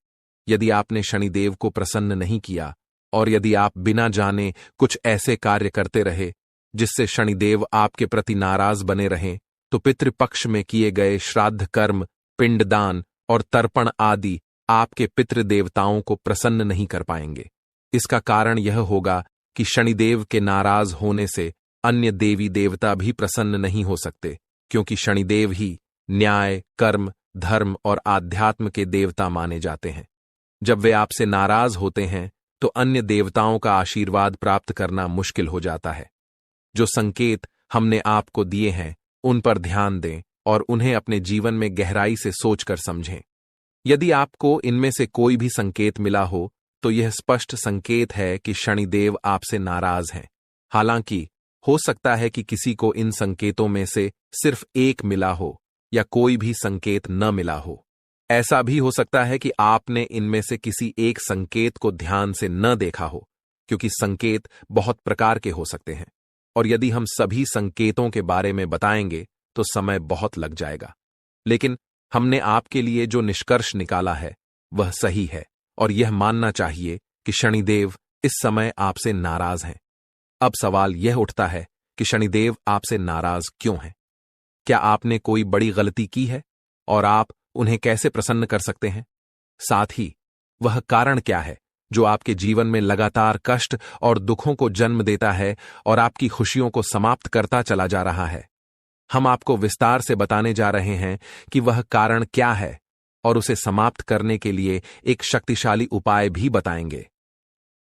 यदि आपने शनिदेव को प्रसन्न नहीं किया और यदि आप बिना जाने कुछ ऐसे कार्य करते रहे जिससे शनिदेव आपके प्रति नाराज बने रहें, तो पितृपक्ष में किए गए श्राद्ध कर्म, पिंडदान और तर्पण आदि आपके पितृ देवताओं को प्रसन्न नहीं कर पाएंगे। इसका कारण यह होगा कि शनिदेव के नाराज होने से अन्य देवी देवता भी प्रसन्न नहीं हो सकते, क्योंकि शनिदेव ही न्याय, कर्म, धर्म और आध्यात्म के देवता माने जाते हैं। जब वे आपसे नाराज होते हैं तो अन्य देवताओं का आशीर्वाद प्राप्त करना मुश्किल हो जाता है। जो संकेत हमने आपको दिए हैं उन पर ध्यान दें और उन्हें अपने जीवन में गहराई से सोचकर समझें। यदि आपको इनमें से कोई भी संकेत मिला हो तो यह स्पष्ट संकेत है कि शनिदेव आपसे नाराज हैं। हालांकि हो सकता है कि किसी को इन संकेतों में से सिर्फ एक मिला हो या कोई भी संकेत न मिला हो। ऐसा भी हो सकता है कि आपने इनमें से किसी एक संकेत को ध्यान से न देखा हो, क्योंकि संकेत बहुत प्रकार के हो सकते हैं और यदि हम सभी संकेतों के बारे में बताएंगे तो समय बहुत लग जाएगा। लेकिन हमने आपके लिए जो निष्कर्ष निकाला है वह सही है और यह मानना चाहिए कि शनिदेव इस समय आपसे नाराज हैं। अब सवाल यह उठता है कि शनिदेव आपसे नाराज क्यों हैं? क्या आपने कोई बड़ी गलती की है और आप उन्हें कैसे प्रसन्न कर सकते हैं? साथ ही वह कारण क्या है जो आपके जीवन में लगातार कष्ट और दुखों को जन्म देता है और आपकी खुशियों को समाप्त करता चला जा रहा है? हम आपको विस्तार से बताने जा रहे हैं कि वह कारण क्या है और उसे समाप्त करने के लिए एक शक्तिशाली उपाय भी बताएंगे।